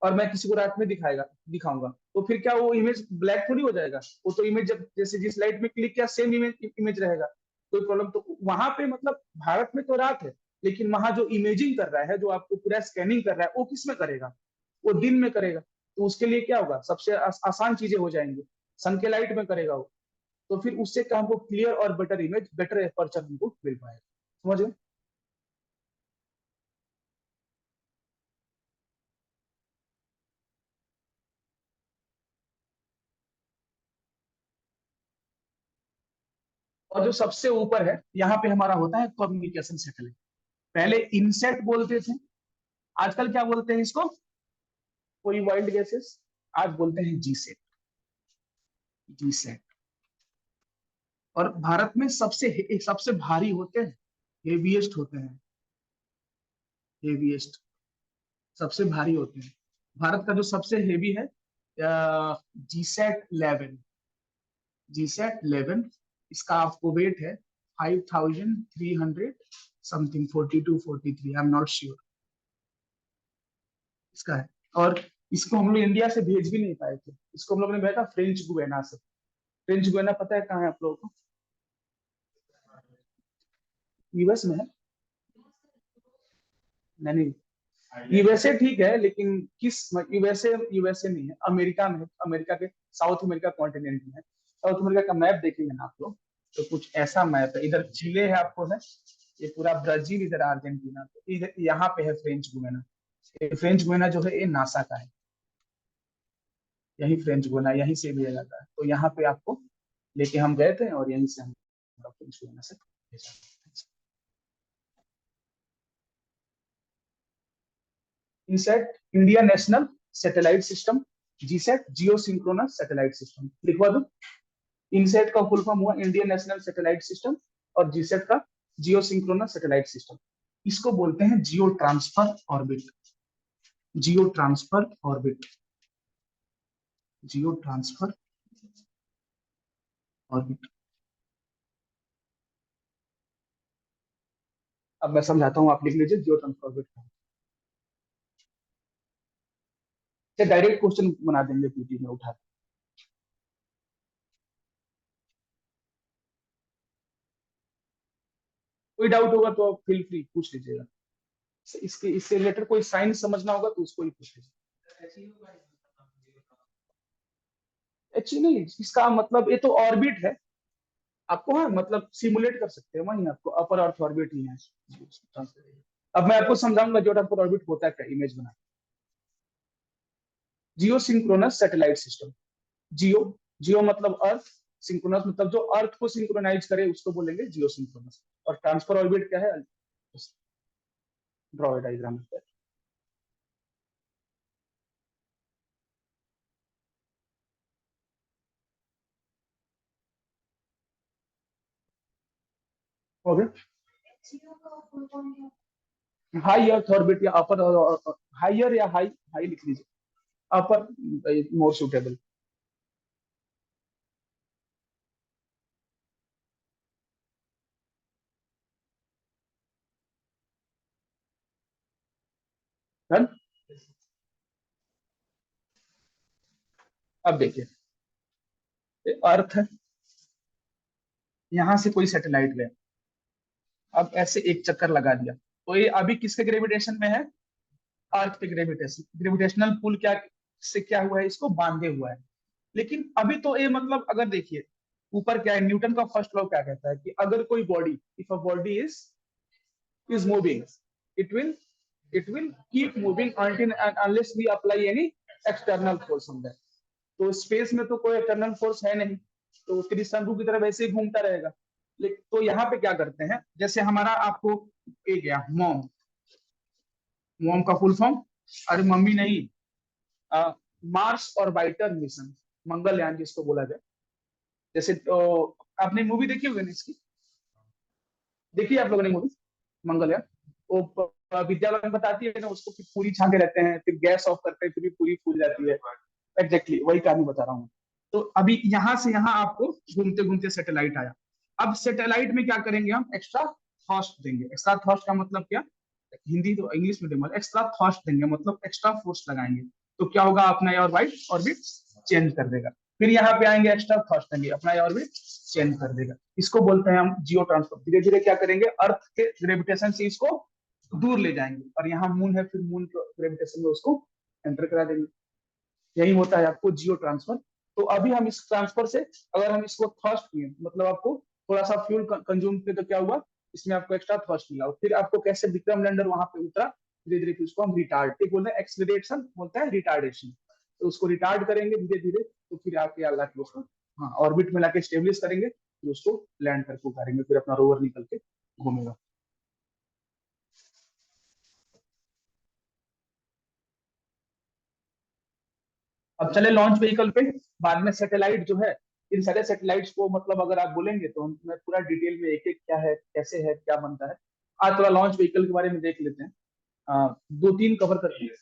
और मैं किसी को रात में दिखाऊंगा, तो फिर क्या वो इमेज ब्लैक थोड़ी हो जाएगा, वो तो इमेज जब जैसे जिस लाइट में क्लिक किया सेम इमेज रहेगा, कोई प्रॉब्लम। तो वहां पे मतलब भारत में तो रात है, लेकिन वहां जो इमेजिंग कर रहा है, जो आपको पूरा स्कैनिंग कर रहा है, वो किस में करेगा, वो दिन में करेगा। तो उसके लिए क्या होगा, सबसे आसान चीजें हो जाएंगी, सन के लाइट में करेगा वो। तो फिर उससे क्या हमको क्लियर और बेटर इमेज, बेटर एपर्चर हमको मिल पाएगा। समझ गए? और जो सबसे ऊपर है, यहाँ पे हमारा होता है कम्युनिकेशन सैटेलाइट। पहले इनसेट बोलते थे, आजकल क्या बोलते हैं इसको, कोई वाइल्ड गैसेस, आज बोलते हैं जी सेट, जी सेट। और भारत में सबसे भारी होते हैं, हेवीएस्ट होते हैं, हेवीएस्ट, सबसे भारी होते हैं। भारत का जो सबसे हेवी है जी सेट 11, जी सेट 11, इसका आपको वेट है 5300 something, 42 43, I am not sure इसका है। और इसको हम लोग इंडिया से भेज भी नहीं पाए थे, इसको हम लोग ने भेजा फ्रेंच गुयाना से। फ्रेंच गुयाना पता है कहाँ है आप लोगों को? यूएस में है। नहीं नहीं, यूएसए ठीक है, लेकिन किस, यूएसए यूएसए नहीं है, अमेरिका में है, अमेरिका के साउथ अमेरिका कॉन्टिनेंट में है। साउथ अमेरिका का मैप देखेंगे ना आप लोग, तो कुछ ऐसा मैप है, इधर चिले है आपको है, ये पूरा ब्राजील, इधर अर्जेंटीना, तो इधर यहाँ पे है फ्रेंच गुयाना। ये फ्रेंच गुयाना जो है ये नासा का है, यही फ्रेंच गुयाना, यहीं से भेजा जाता है। तो यहाँ पे आपको लेके हम गए थे, और यहीं से हम फ्रेंच गुयाना से भेजा। INSAT India national satellite system, GSAT geo synchronous satellite system, लिखवा दो। इनसेट का फुल फॉर्म हुआ इंडियन नेशनल सैटेलाइट सिस्टम, और जीसेट का जियो सिंक्रोनस सैटेलाइट सिस्टम। इसको बोलते हैं geo transfer orbit, geo transfer orbit, geo transfer orbit. अब मैं समझाता हूँ, आप लिख लीजिए जियो ट्रांसफर ऑर्बिट का। डायरेक्ट क्वेश्चन बना देंगे पीटी में उठा के। कोई डाउट होगा तो फील फ्री पूछ लीजिएगा, इसके इससे रिलेटेड कोई साइंस समझना होगा तो उसको ही पूछ लीजिए। एक्चुअली नहीं, इसका मतलब ये तो ऑर्बिट है, आपको हाँ मतलब सिमुलेट कर सकते हैं, वही आपको अपर अर्थ ऑर्बिट ही है। अब मैं आपको समझाऊंगा जो अपर ऑर्बिट होता है क्या, इमेज बना। जियो सिंक्रोनस सैटेलाइट सिस्टम, जियो, जियो मतलब अर्थ, सिंक्रोनस मतलब जो अर्थ को सिंक्रोनाइज करे उसको बोलेंगे जियो सिंक्रोनस। और ट्रांसफर ऑर्बिट क्या है, ड्रॉ डायग्राम। हो गया। हाई अर्थ ऑर्बिट या अपर, हाइयर या हाई, हाई लिख लीजिए, अपर मोर सुटेबल। डन। अब देखिए, अर्थ है, यहां से कोई सैटेलाइट गया, अब ऐसे एक चक्कर लगा दिया, तो ये अभी किसके ग्रेविटेशन में है? अर्थ के ग्रेविटेशन, ग्रेविटेशनल पुल क्या से क्या हुआ है, इसको बांधे हुआ है। लेकिन अभी तो ये मतलब अगर देखिए ऊपर क्या है, न्यूटन का फर्स्ट लॉ क्या कहता है कि अगर कोई body, if a body is moving, it will it will keep moving until and unless we apply any external force on that। तो स्पेस में तो कोई एक्सटर्नल फोर्स है नहीं, तो त्रिशंकु की तरह वैसे ही घूमता रहेगा। लेकिन तो यहाँ पे क्या करते हैं, जैसे हमारा आपको ए गया मॉम, मॉम का फुल फॉर्म, अरे मम्मी नहीं, मार्स और बाइटर मिशन, मंगलयान जिसको बोला जाए। जैसे तो आपने मूवी देखी होगी ना इसकी, देखिए आप लोगों ने मूवी मंगलयान, वो विद्या बालन बताती है ना उसको कि पूरी छाके रहते हैं, फिर गैस ऑफ करते हैं, फिर भी पूरी फूल जाती है। एग्जैक्टली वही कहानी बता रहा हूँ। तो अभी यहाँ से यहाँ आपको घूमते घूमते सैटेलाइट आया। अब सैटेलाइट में क्या करेंगे हम, एक्स्ट्रा थ्रस्ट देंगे। एक्स्ट्रा थ्रस्ट का मतलब क्या, हिंदी तो इंग्लिश मीडियम वाला, एक्स्ट्रा थ्रस्ट देंगे मतलब एक्स्ट्रा फोर्स लगाएंगे। तो क्या होगा, अपना ऑर्बिट ऑर्बिट चेंज कर देगा। फिर यहाँ पे आएंगे, एक्स्ट्रा थ्रस्ट देंगे, अपना ऑर्बिट चेंज कर देगा। इसको बोलते हैं हम जियो ट्रांसफर। धीरे धीरे क्या करेंगे, अर्थ के ग्रेविटेशन से इसको दूर ले जाएंगे, और यहाँ मून है, फिर मून के ग्रेविटेशन में उसको एंटर करा देंगे। यही होता है आपको जियो ट्रांसफर। तो अभी हम इस ट्रांसफर से अगर हम इसको थ्रस्ट किए, मतलब आपको थोड़ा सा फ्यूल कंज्यूम किया, तो क्या हुआ, इसमें आपको एक्स्ट्रा थ्रस्ट मिला। और फिर आपको कैसे विक्रम लैंडर वहां पे उतरा, धीरे धीरे फिर उसको हम रिटार्ड, एक बोलते हैं एक्सलरेशन, बोलते हैं रिटार्डेशन। तो उसको रिटार्ड करेंगे धीरे धीरे, तो फिर आपके अल्लाह के उसको, हाँ, ऑर्बिट में लाके स्टेब्लिश करेंगे, फिर उसको लैंड करके उतारेंगे, फिर अपना रोवर निकल के घूमेगा। अब चले लॉन्च व्हीकल पे। बाद में सैटेलाइट जो है, इन सारे सैटेलाइट्स को मतलब अगर आप बोलेंगे तो मैं पूरा डिटेल में एक एक क्या है, कैसे है, क्या बनता है। आज थोड़ा लॉन्च व्हीकल के बारे में देख लेते हैं। दो तीन कवर करते हैं।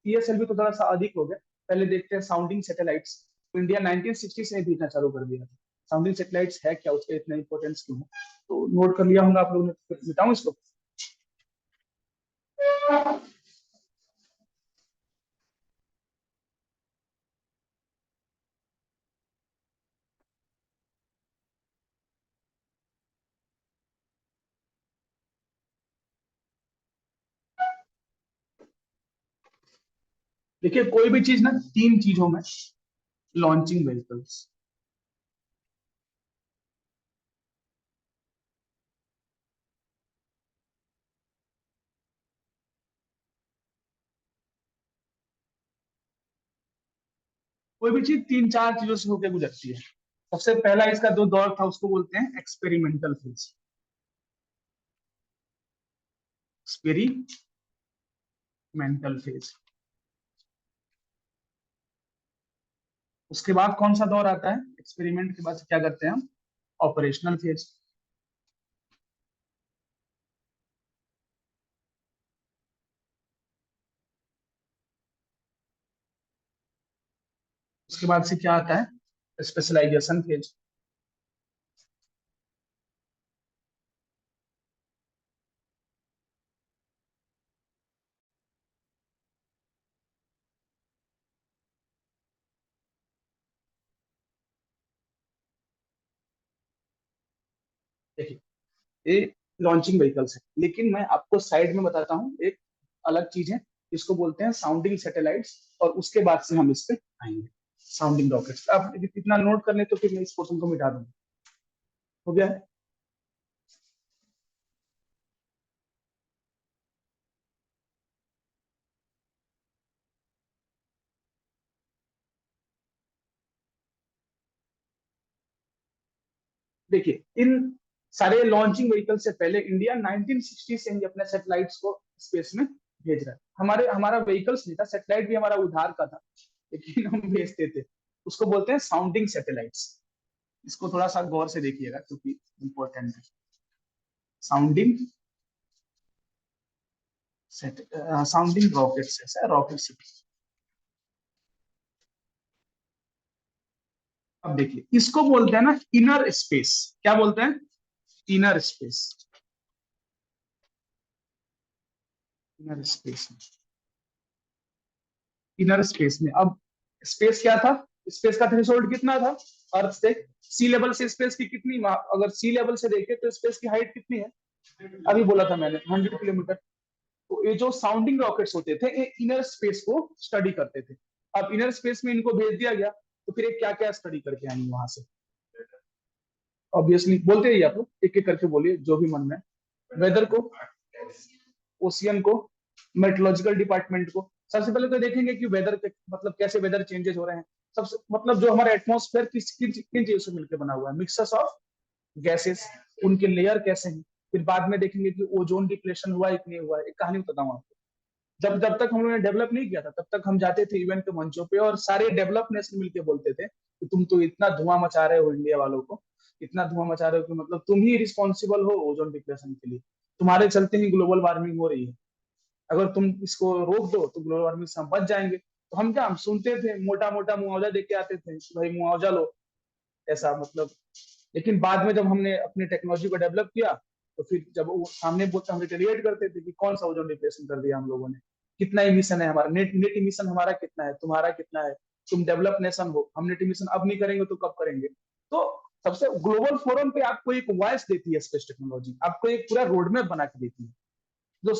पीएसएलवी तो थोड़ा सा अधिक हो गया। पहले देखते हैं साउंडिंग सैटेलाइट्स। इंडिया 1960 से भेजना चालू कर दिया। साउंडिंग सैटेलाइट्स है क्या, उसका इतना इंपॉर्टेंस क्यों है, तो नोट कर लिया होगा आप लोगों ने, बताऊं इसको। देखिए कोई भी चीज ना तीन चीजों में, लॉन्चिंग व्हीकल्स, कोई भी चीज तीन चार चीजों से होकर गुजरती है। सबसे पहला इसका जो दौर था उसको बोलते हैं एक्सपेरिमेंटल फेज, एक्सपेरिमेंटल फेज। उसके बाद कौन सा दौर आता है, एक्सपेरिमेंट के बाद क्या करते हैं हम, ऑपरेशनल फेज। उसके बाद से क्या आता है, स्पेशलाइजेशन फेज। देखिए ये लॉन्चिंग व्हीकल्स है, लेकिन मैं आपको साइड में बताता हूँ एक अलग चीज है, इसको बोलते हैं साउंडिंग सैटेलाइट्स, और उसके बाद से हम इस पे आएंगे। साउंडिंग रॉकेट्स, आप इतना नोट कर ले तो फिर मैं इस पोर्शन को मिटा दूंगा। हो गया है। देखिए इन सारे लॉन्चिंग व्हीकल से पहले इंडिया 1960 से ही अपने सैटेलाइट्स को स्पेस में भेज रहा है। हमारे हमारा व्हीकल्स नहीं था, सैटेलाइट भी हमारा उधार का था, लेकिन हम भेजते थे। उसको बोलते हैं साउंडिंग सैटेलाइट्स। इसको थोड़ा सा गौर से देखिएगा क्योंकि इंपॉर्टेंट है। साउंडिंग साउंडिंग रॉकेट्स, ऐसा रॉकेट। अब देखिए, इसको बोलते हैं ना इनर स्पेस। क्या बोलते हैं? Inner space. इनर स्पेस में, इनर स्पेस में अब स्पेस क्या था? स्पेस का थ्रेशोल्ड कितना था? अर्थ से सी लेवल से स्पेस की कितनी, अगर सी लेवल से देखे तो स्पेस की हाइट कितनी है? अभी बोला था मैंने 100 किलोमीटर। तो ये जो साउंडिंग रॉकेट्स होते थे ये इनर स्पेस को स्टडी करते थे। अब इनर स्पेस में इनको भेज दिया गया, तो फिर ये क्या क्या स्टडी करके आएंगे वहां से? ऑब्वियसली बोलते ही आप लोग एक एक करके बोलिए जो भी मन में। वेदर को, ओशियन को, मेट्रोलॉजिकल डिपार्टमेंट को। सबसे पहले तो देखेंगे कि वेदर मतलब कैसे वेदर चेंजेस हो रहे हैं। सबसे मतलब जो हमारा एटमॉस्फेयर किस किन किन चीजों से मिलकर बना हुआ है, मिक्सर्स ऑफ गैसेस, उनके लेयर कैसे हैं। फिर बाद में देखेंगे कि ओजोन डिप्लेशन हुआ है कि नहीं हुआ है। एक कहानी बताता हूँ आपको। जब जब तक हम लोगों ने डेवलप नहीं किया था तब तक हम जाते थे यूएन के मंचों पे और सारे डेवलप नेशन मिलकर बोलते थे कि तुम तो इतना धुआं मचा रहे हो इंडिया वालों को, इतना धुआं मचा रहे हो कि मतलब तुम ही रिस्पॉन्सिबल हो ओजोन डिप्लेशन के लिए, तुम्हारे चलते ही ग्लोबल वार्मिंग हो रही है। अगर तुम इसको रोक दो तो ग्लोबल वार्मिंग से हम बच जाएंगे। तो हम क्या, हम सुनते थे, मोटा मोटा मुआवजा देके आते थे कि भाई मुआवजा लो, ऐसा मतलब। लेकिन बाद में जब हमने अपनी टेक्नोलॉजी को डेवलप किया, तो फिर जब वो सामने बोलते हम रिटेलिएट करते थे कि कौन सा ओजोन डिप्लेशन कर दिया हम लोगों ने, कितना इमिशन है हमारा, नेट नेट इमिशन हमारा कितना है, तुम्हारा कितना है, तुम डेवलप नेशन हो, हम नेट इमिशन अब नहीं करेंगे तो कब करेंगे। तो सबसे ग्लोबल फोरम पे आपको एक वॉइस देती है स्पेस टेक्नोलॉजी, आपको एक पूरा रोड मैप बना के देती है। जो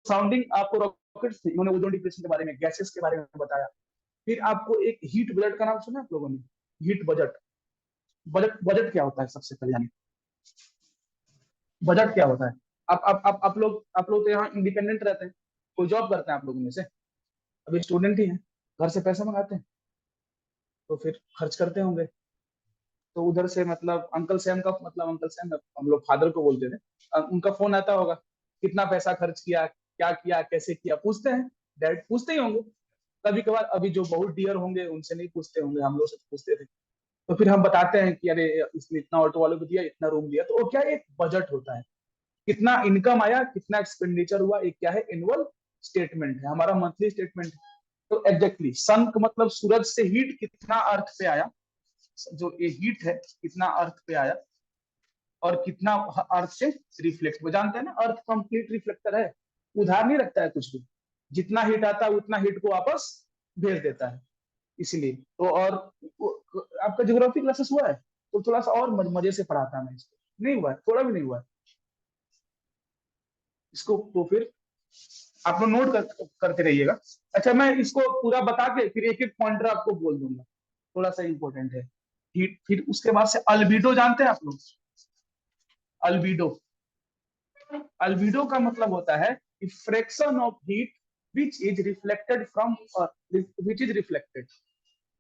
साउंडिंग आपको रॉकेट्स थे, इन्होंने ओजोन डिप्लेशन के बारे में, गैसेस के बारे में बताया। फिर आपको एक हीट बजट का नाम सुना आप लोगों ने? Heat budget. बजट बजट क्या होता है सबसे पहले जानिए। बजट क्या होता है? आप लोग तो यहाँ इंडिपेंडेंट रहते हैं, कोई जॉब करते हैं आप लोगों में से? अभी स्टूडेंट ही हैं, घर से पैसा मंगाते हैं तो फिर खर्च करते होंगे। तो उधर से मतलब अंकल सैम का, मतलब अंकल सैम हम लोग फादर को बोलते थे, उनका फोन आता होगा, कितना पैसा खर्च किया, क्या किया, कैसे किया, पूछते हैं। डैड पूछते ही होंगे कभी कभार। अभी जो बहुत डियर होंगे उनसे नहीं पूछते होंगे, हम लोग से पूछते थे। तो फिर हम बताते हैं कि अरे इसने इतना ऑटो वाले को दिया, इतना रूम दिया। तो वो क्या, एक बजट होता है, कितना इनकम आया, कितना एक्सपेंडिचर हुआ, एक क्या है, एनुअल स्टेटमेंट है, हमारा मंथली स्टेटमेंट है। तो एग्जैक्टली सन मतलब सूरज से हीट कितना अर्थ पे आया, जो ये हीट है कितना अर्थ पे आया, और कितना अर्थ से रिफ्लेक्ट। वो जानते हैं ना, अर्थ कंप्लीट रिफ्लेक्टर है, उधार नहीं रखता है कुछ भी। जितना हीट आता है उतना हीट को वापस भेज देता है। इसीलिए तो। और आपका ज्योग्राफी क्लासेस हुआ है तो थोड़ा सा और मजे से पढ़ाता मैं इसको। नहीं हुआ है, थोड़ा भी नहीं हुआ है इसको। तो फिर आप लोग नोट करते रहिएगा। अच्छा, मैं इसको पूरा बता के फिर एक एक पॉइंटर आपको बोल दूंगा, थोड़ा सा इंपॉर्टेंट है। फिर उसके बाद से अल्बिडो जानते हैं आप लोग? अल्बिडो, अल्बिडो का मतलब होता है fraction of heat which is reflected from, which is reflected.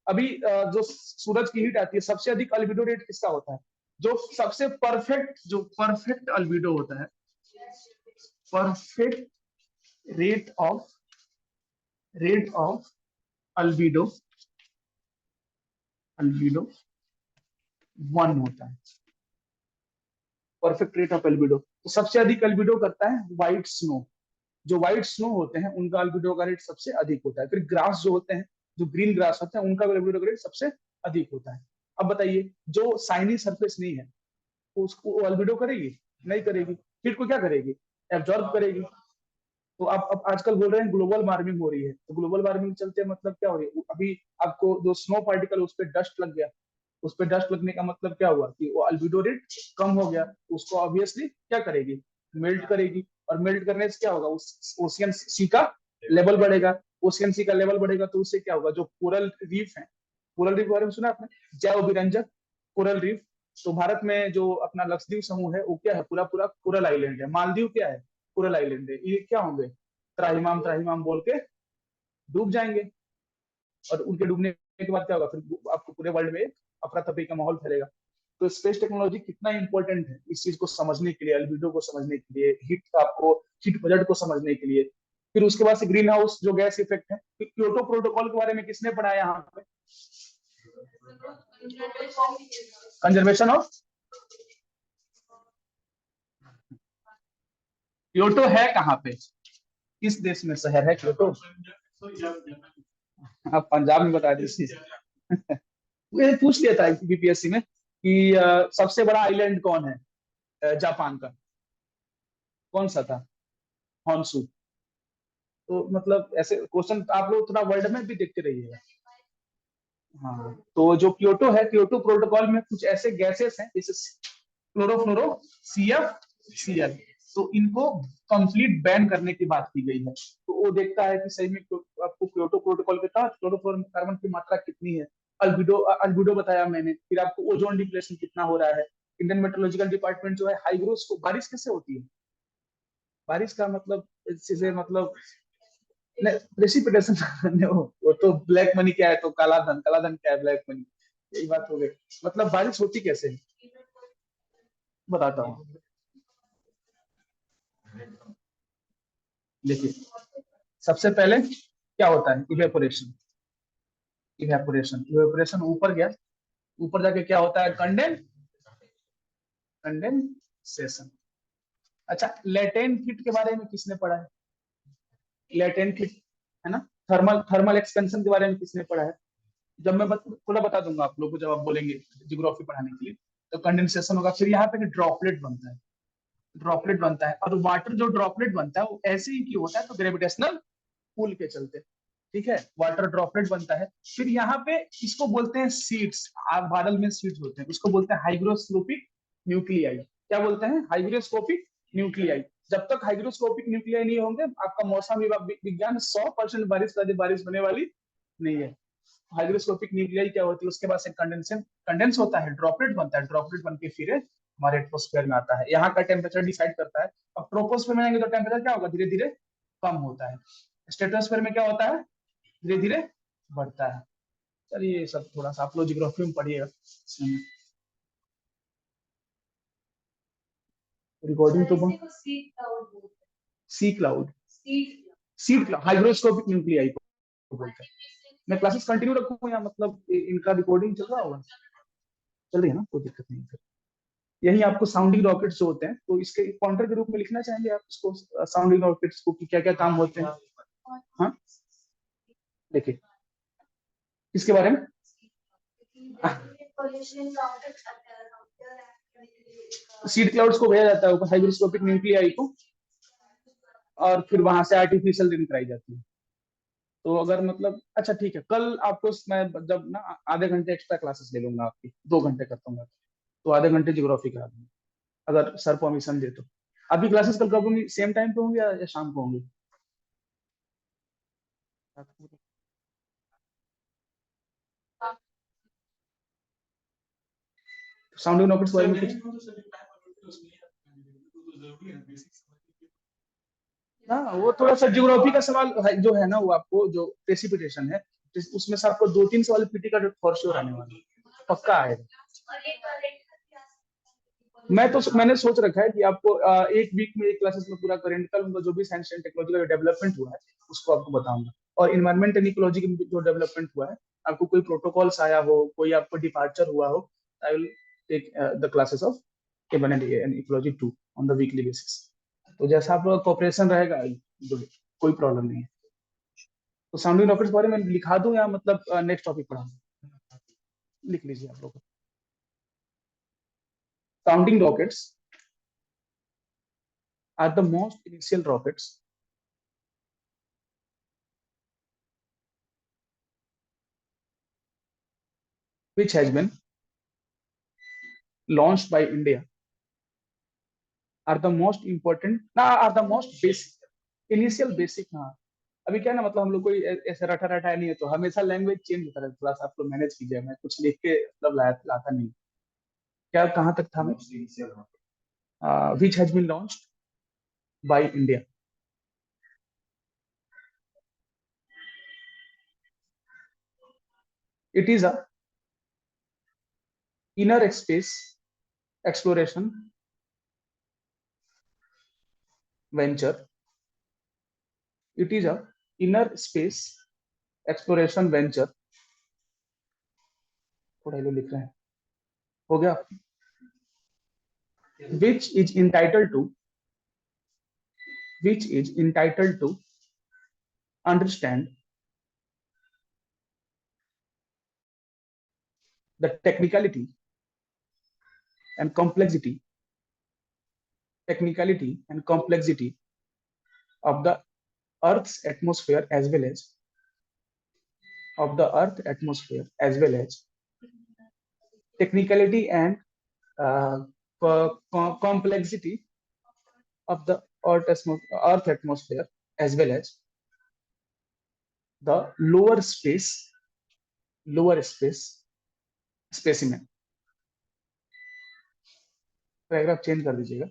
अभी जो सूरज की हीट आती है, सबसे अधिक अल्बिडो रेट किसका होता है? जो सबसे परफेक्ट, जो परफेक्ट अल्बिडो होता है, perfect rate of albedo, albedo 1 होता है। परफेक्ट रेट ऑफ अल्बिडो, तो सबसे अधिक अल्बिडो करता है व्हाइट स्नो। जो व्हाइट स्नो होते हैं उनका अल्बिडो का रेट सबसे अधिक होता है। फिर ग्रास जो होते हैं, जो ग्रीन ग्रास होते हैं, उनका अल्बिडो का रेट सबसे अधिक होता है। अब बताइए, जो साइनी सरफेस नहीं है उसको अल्बिडो करेगी? नहीं करेगी। फिर को क्या करेगी? एब्जॉर्ब करेगी। तो आप अब आजकल बोल रहे हैं ग्लोबल वार्मिंग हो रही है, तो ग्लोबल वार्मिंग चलते मतलब क्या हो रही है? अभी आपको जो स्नो पार्टिकल उस पर डस्ट लग गया, उस पर डस्ट लगने का मतलब क्या हुआ कि वो अल्बिडो रेट कम हो गया। उसको ऑब्वियसली क्या करेगी? मेल्ट करेगी। और मेल्ट करने से क्या होगा? उस ओशियन सी का लेवल बढ़ेगा। ओशियन सी का लेवल बढ़ेगा तो उससे क्या होगा? जो कोरल रीफ है, कोरल रीफ के बारे में सुना आपने? जैव विरंजक कोरल रीफ। तो भारत में जो अपना लक्षद्वीप समूह है वो क्या है? पूरा पूरा कोरल आइलैंड है। मालदीव क्या है? कोरल आइलैंड है। ये क्या होंगे? त्राहिमाम त्राहिमाम बोल के डूब जाएंगे। और उनके डूबने के बाद क्या होगा? फिर आपको पूरे वर्ल्ड में अफरा तफरी का माहौल फैलेगा। तो स्पेस टेक्नोलॉजी कितना इंपॉर्टेंट है इस चीज को समझने के लिए, अल्बिडो को समझने के लिए, हीट बजट को समझने के लिए। फिर उसके बाद से ग्रीन हाउस जो गैस इफेक्ट है, क्योटो प्रोटोकॉल के बारे में किसने पढ़ा यहाँ पे? कंजर्वेशन ऑफ, क्योटो है कहाँ पे, किस देश में शहर है क्योटो? आप पंजाब में बता दीजिए। ये पूछ लिया था बीपीएससी में कि सबसे बड़ा आइलैंड कौन है जापान का, कौन सा था? हॉन्शू। तो मतलब ऐसे क्वेश्चन आप लोग थोड़ा वर्ल्ड में भी देखते रहिएगा। हाँ, तो जो क्योटो है, क्योटो प्रोटोकॉल में कुछ ऐसे गैसेस हैं जैसे क्लोरोफ्लोरो, सीएफ, सीएल, तो इनको कंप्लीट बैन करने की बात की गई है। तो वो देखता है कि सही में आपको क्योटो प्रोटोकॉल के तहत क्लोरोफ्लोरोकार्बन की मात्रा कितनी है, अल्बिडो अल्बिडो बताया मैंने, फिर आपको ओजोन डिप्लेशन कितना हो रहा है। इंडियन मेट्रोलॉजिकल डिपार्टमेंट जो है हाइग्रोस को, बारिश कैसे होती है, बारिश का मतलब चीजें मतलब प्रेसिपिटेशन वो तो ब्लैक मनी क्या है, तो काला धन क्या है, ब्लैक मनी, यही बात हो गई। मतलब बारिश होती कैसे है, बताता हूँ। देखिए, सबसे पहले क्या होता है, इवेपोरेशन। इवेपोरेशन इवेपोरेशन ऊपर गया, ऊपर जाके क्या होता है, कंडेंसेशन। अच्छा, लेटेंट हीट के बारे में किसने पढ़ा है? लेटेंट हीट, है ना। थर्मल थर्मल एक्सपेंशन के बारे में किसने पढ़ा है? जब मैं थोड़ा बता दूंगा आप लोगों को, जब आप बोलेंगे जियोग्राफी पढ़ाने के लिए। तो कंडेंसेशन होगा, फिर यहाँ पे ड्रॉपलेट बनता है, ड्रॉपलेट बनता है, और वाटर जो ड्रॉपलेट बनता है वो ऐसे ही क्यों होता है, तो ग्रेविटेशनल पुल के चलते, ठीक है, वाटर ड्रॉपलेट बनता है। फिर यहाँ पे इसको बोलते हैं सीड्स, आग बादल में सीड्स होते हैं, उसको बोलते हैं हाइग्रोस्कोपिक न्यूक्लियाई। क्या बोलते हैं, हाइग्रोस्कोपिक न्यूक्लियाई। जब तक हाइग्रोस्कोपिक न्यूक्लियाई नहीं होंगे, आपका मौसम विज्ञान 100% बारिश का बारिश होने वाली नहीं है। हाइग्रोस्कोपिक न्यूक्लियाई क्या होती है, उसके बाद से कंडेंसेशन, कंडेंस होता है, ड्रॉपलेट बनता है, ड्रॉपलेट बन के फिर हमारे एटमोस्फेयर में आता है, यहाँ का टेम्परेचर डिसाइड करता है। अब ट्रोपोस्फेयर में आएंगे तो टेम्परेचर क्या होगा, धीरे धीरे कम होता है। स्ट्रेटोस्फेयर में क्या होता है, धीरे धीरे बढ़ता है। चलिए, ये सब थोड़ा सा आप लोग जियोग्राफी में पढ़िएगा। रिकॉर्डिंग तो sea cloud, seed cloud, hygroscopic nuclei को बोलते हैं। मैं क्लासेस कंटिन्यू रखूंगा या मतलब इनका रिकॉर्डिंग चल रहा होगा? चल रही है ना, कोई दिक्कत नहीं है। यही आपको साउंडिंग रॉकेट्स जो होते हैं, तो इसके पॉइंटर के रूप में लिखना चाहेंगे आप इसको, साउंडिंग रॉकेट्स को, क्या क्या काम होते हैं? हाँ, देखिए इसके बारे में सीड क्लाउड्स को भेजा जाता है ऊपर हाइग्रोस्कोपिक न्यूक्लियाई को, और फिर वहां से आर्टिफिशियल रिंग कराई जाती है। तो अगर मतलब अच्छा ठीक है, कल आपको मैं जब ना आधे घंटे एक्स्ट्रा क्लासेस ले लूंगा आपकी, 2 घंटे करता हूँ, तो आधे घंटे ज्योग्राफी करा दूंगा, अगर सर परमिशन दे तो। अभी क्लासेस कल कब होंगी, सेम टाइम पे होंगी या शाम को होंगी? साउंडिंग रॉकेट्स के बारे में कुछ, हाँ वो थोड़ा सा ज्योग्राफी का सवाल है, जो है ना, वो आपको जो प्रेसिपिटेशन है, उसमें से आपको 2-3 सवाल पीटी का फॉर श्योर आने वाला है, पक्का आएगा। मैंने सोच रखा है कि आपको एक वीक में एक क्लासेस में पूरा करेंट करूंगा, जो भी साइंस एंड टेक्नोलॉजी का डेवलपमेंट हुआ है उसको आपको बताऊंगा, और इन्वायरमेंट एंड इकोलॉजी की जो डेवलपमेंट हुआ है, आपको कोई प्रोटोकॉल्स आया हो, कोई आपको डिपार्चर हुआ हो, I will take the classes of environment and ecology 2 on the weekly basis. तो जैसा आप कोऑपरेशन रहेगा, कोई प्रॉब्लम नहीं है। तो साउंडिंग रॉकेट्स के बारे में लिखा दूं या मतलब नेक्स्ट टॉपिक पढ़ा? लिख लीजिए आप लोग। Sounding rockets are the most initial rockets which has been launched by India, are the most important ना, are the most basic initial basic। हाँ, अभी क्या ना, मतलब हम लोग कोई ऐसा रटा रटा नहीं है, तो हमेशा लैंग्वेज चेंज होता रहता है, थोड़ा सा आप लोग मैनेज कीजिए, मैं कुछ लिख के मतलब लाता नहीं। क्या कहाँ तक था मैं, which has been launched by India. It is a inner space exploration venture. It is a inner space exploration venture, थोड़ा ये लोग लिख रहे हैं, हो गया, which is entitled to which is entitled to understand the technicality and complexity of the Earth's atmosphere as well as technicality and complexity of the Earth atmosphere as well as the lower space specimen. Paragraph change कर दीजिएगा.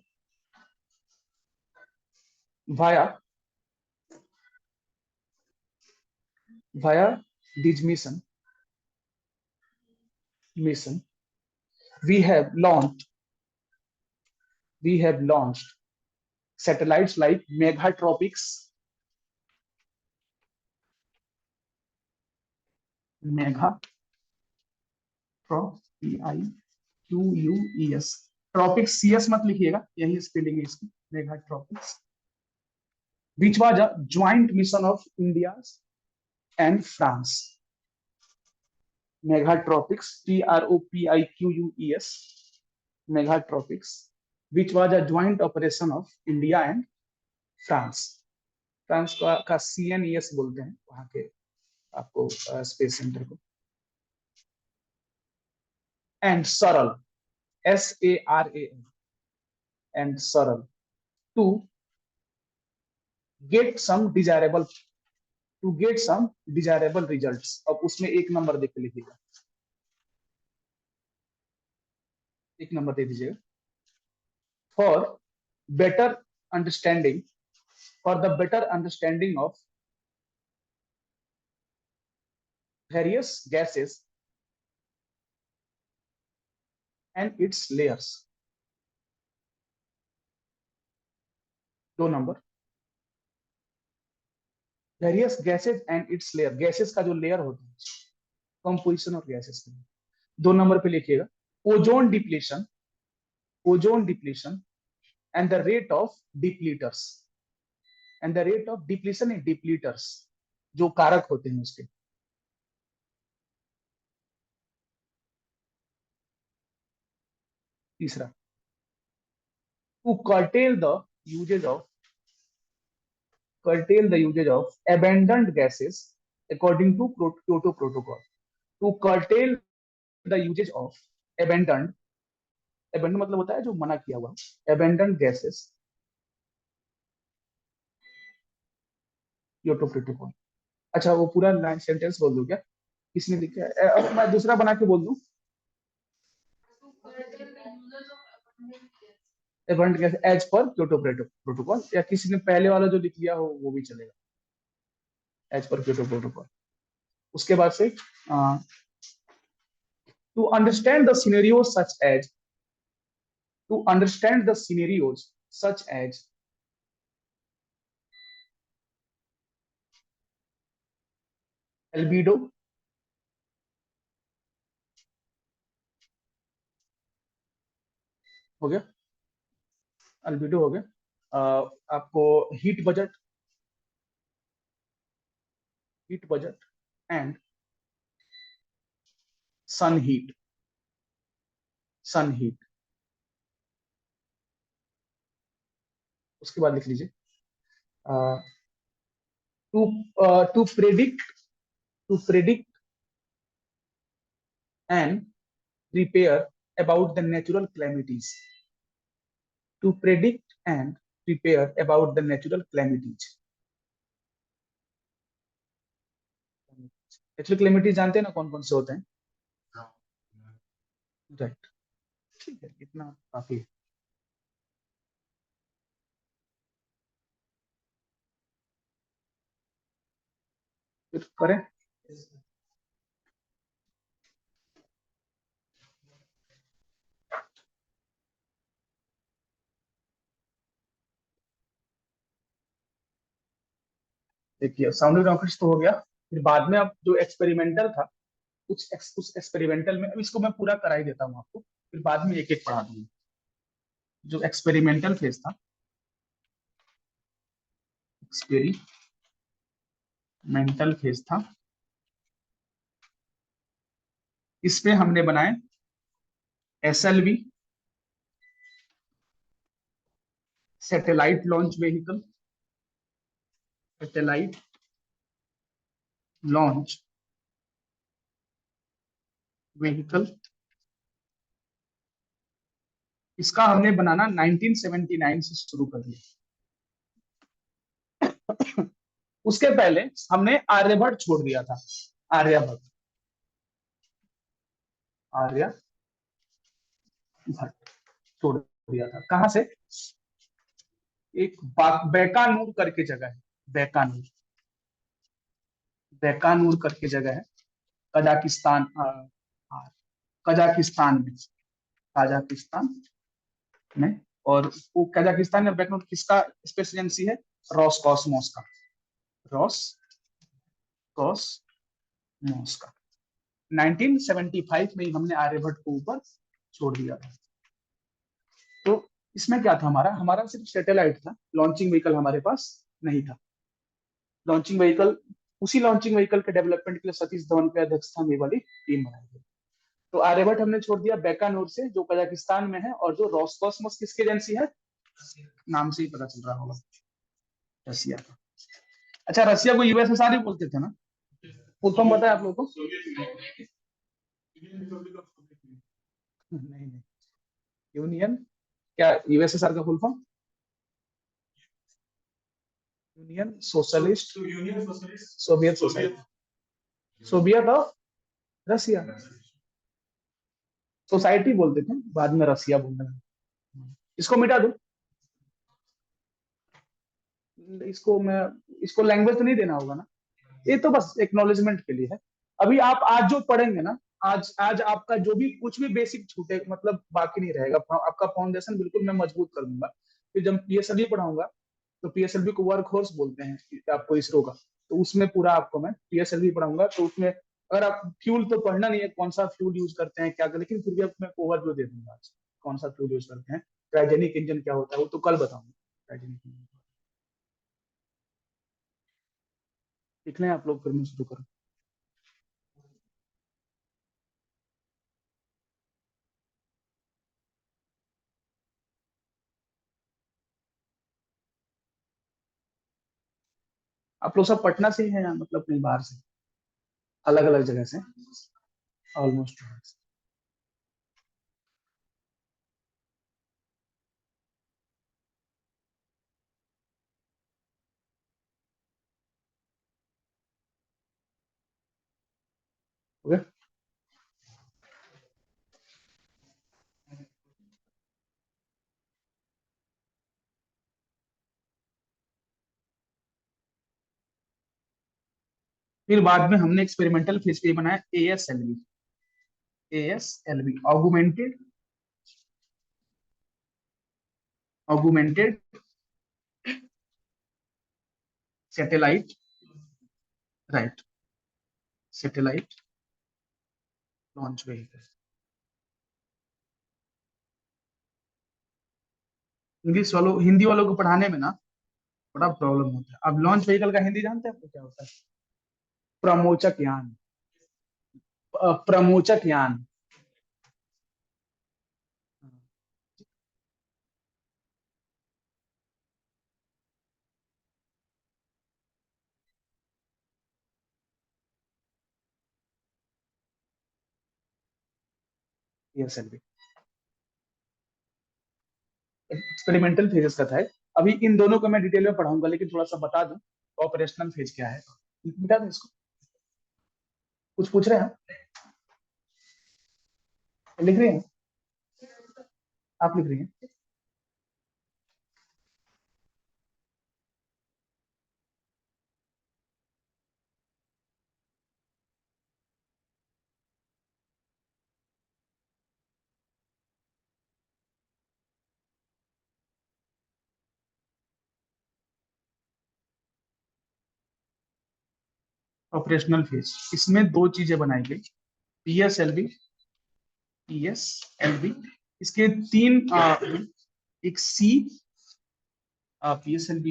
Via this mission we have launched satellites like Meghatropics, Meghatropics, tropics CS मत लिखिएगा, यही spelling है इसकी, Meghatropics, which was a joint mission of India and France. Meghatropics, TROPIQUES, Meghatropics, which was a joint operation of India and France. France का CNES बोलते हैं वहां के आपको स्पेस सेंटर को. And SARAL, SARAL, and SARAL, to get some desirable results. अब उसमें एक नंबर देख के लिखिएगा, एक नंबर दे दीजिएगा. For the better understanding of various gases and its layers. 2 number. Various gases and its layer. Gases का जो लेयर होता है, कंपोजिशन ऑफ गैसेस का. 2 नंबर पे लिखिएगा ozone depletion and the rate of depleters. And the rate of depletion in depleters, जो कारक होते हैं उसके. तीसरा, to curtail the usage of abandoned gases according to Kyoto Protocol. To curtail the usage of abandoned मतलब होता है जो मना किया हुआ, abandoned gases, Kyoto Protocol. अच्छा, वो पूरा लाइन सेंटेंस बोल दूं क्या? किसने लिखा है? अब मैं दूसरा बना के बोल दूं, abandoned gas as per Kyoto Protocol, या किसी ने पहले वाला जो लिख लिया हो वो भी चलेगा, as per Kyoto Protocol. उसके बाद से to understand the scenarios such as albedo, हो गया, अल्बिडो हो गया. आपको heat budget and sun heat. उसके बाद लिख लीजिए to predict and prepare about the natural calamities. To predict and prepare about the natural calamities. Natural calamities जानते हैं ना कौन कौन से होते हैं? राइट, ठीक है, इतना काफी है. फिर करें. देखिए साउंड रॉकेट्स तो हो गया. फिर बाद में अब जो एक्सपेरिमेंटल था, उस एक्सपेरिमेंटल में, अब इसको मैं पूरा करा ही देता हूँ आपको, फिर बाद में एक एक पढ़ा दूंगा. जो एक्सपेरिमेंटल फेज था, एक्सपेरिमेंटल फेज था, इस पे हमने बनाए SLV, satellite launch vehicle, satellite launch vehicle. इसका हमने बनाना 1979 से शुरू कर दिया। उसके पहले हमने आर्यभट्ट छोड़ दिया था, आर्यभट्ट, आर्यभट्ट छोड़ दिया था। कहां से? एक बैकानूर करके जगह है, बैकानूर, बैकानूर करके जगह है, कजाकिस्तान, कजाकिस्तान में, कजाकिस्तान में। और वो कजाकिस्तान में बैकानूर किसका स्पेस एजेंसी है? रॉसकॉस्मोस का, रॉसकॉस्मोस का। 1975 में ही हमने आर्यभट्ट को ऊपर छोड़ दिया था। तो इसमें क्या था, हमारा हमारा सिर्फ सैटेलाइट था, लॉन्चिंग व्हीकल हमारे पास नहीं था। लॉन्चिंग व्हीकल, उसी लॉन्चिंग व्हीकल के डेवलपमेंट के लिए सतीश धवन की अध्यक्षता में वाली टीम बनाई गई। तो आर्यभट्ट हमने छोड़ दिया बैकानूर से, जो कजाकिस्तान में है, और जो रॉसकॉस्मोस किसकी एजेंसी है, नाम से ही पता चल रहा होगा, रसिया का। अच्छा, रसिया को USSR ही बोलते थे ना? फुल फॉर्म बताया आप लोगों को? नहीं नहीं, यूनियन क्या, USSR का full form? Union socialist, Soviet society, Soviet of Russia, society बोलते थे, बाद में रसिया बोलने लगे। इसको मिटा दो, इसको मैं, इसको लैंग्वेज तो नहीं देना होगा ना, ये तो बस एक्नॉलेजमेंट के लिए है। अभी आप आज जो पढ़ेंगे ना, आज आज आपका जो भी कुछ भी बेसिक छूटे, मतलब बाकी नहीं रहेगा, आपका फाउंडेशन बिल्कुल मैं मजबूत कर दूंगा। फिर जब PSLV पढ़ाऊंगा, तो PSLV को वर्क हॉर्स बोलते हैं आपको इसरो का, तो उसमें पूरा आपको मैं PSLV पढ़ाऊंगा। तो उसमें अगर आप फ्यूल तो पढ़ना नहीं है, कौन सा फ्यूल यूज करते हैं क्या कर, लेकिन फिर भी अब मैं ओवरव्यू दे दूंगा आज, कौन सा फ्यूल यूज करते हैं, क्रायोजेनिक इंजन क्या होता है, वो तो कल बताऊंगा। क्रायोजेनिक इंजन लिख लें आप लोग, फिर मैं शुरू करूँ। आप लोग सब पटना से ही हैं, मतलब कहीं बाहर से, अलग अलग जगह से? ऑलमोस्ट। ओके, फिर बाद में हमने एक्सपेरिमेंटल फेज के लिए बनाया ASLV, ASLV augmented satellite, right, satellite launch vehicle. English वालों, हिंदी वालों को पढ़ाने में ना बड़ा प्रॉब्लम होता है। अब लॉन्च व्हीकल का हिंदी जानते हैं आपको क्या होता है? प्रमोचक यान, प्रमोचक यान। ASLV एक्सपेरिमेंटल फेजेस का था। अभी इन दोनों को मैं डिटेल में पढ़ाऊंगा, लेकिन थोड़ा सा बता दूं ऑपरेशनल फेज क्या है। बता दूं इसको, कुछ पूछ रहे हैं? लिख रही हैं? आप लिख रही हैं? ऑपरेशनल फेज, इसमें दो चीजें बनाई गई, PSLV, PSLV, इसके तीन, एक C, PSLV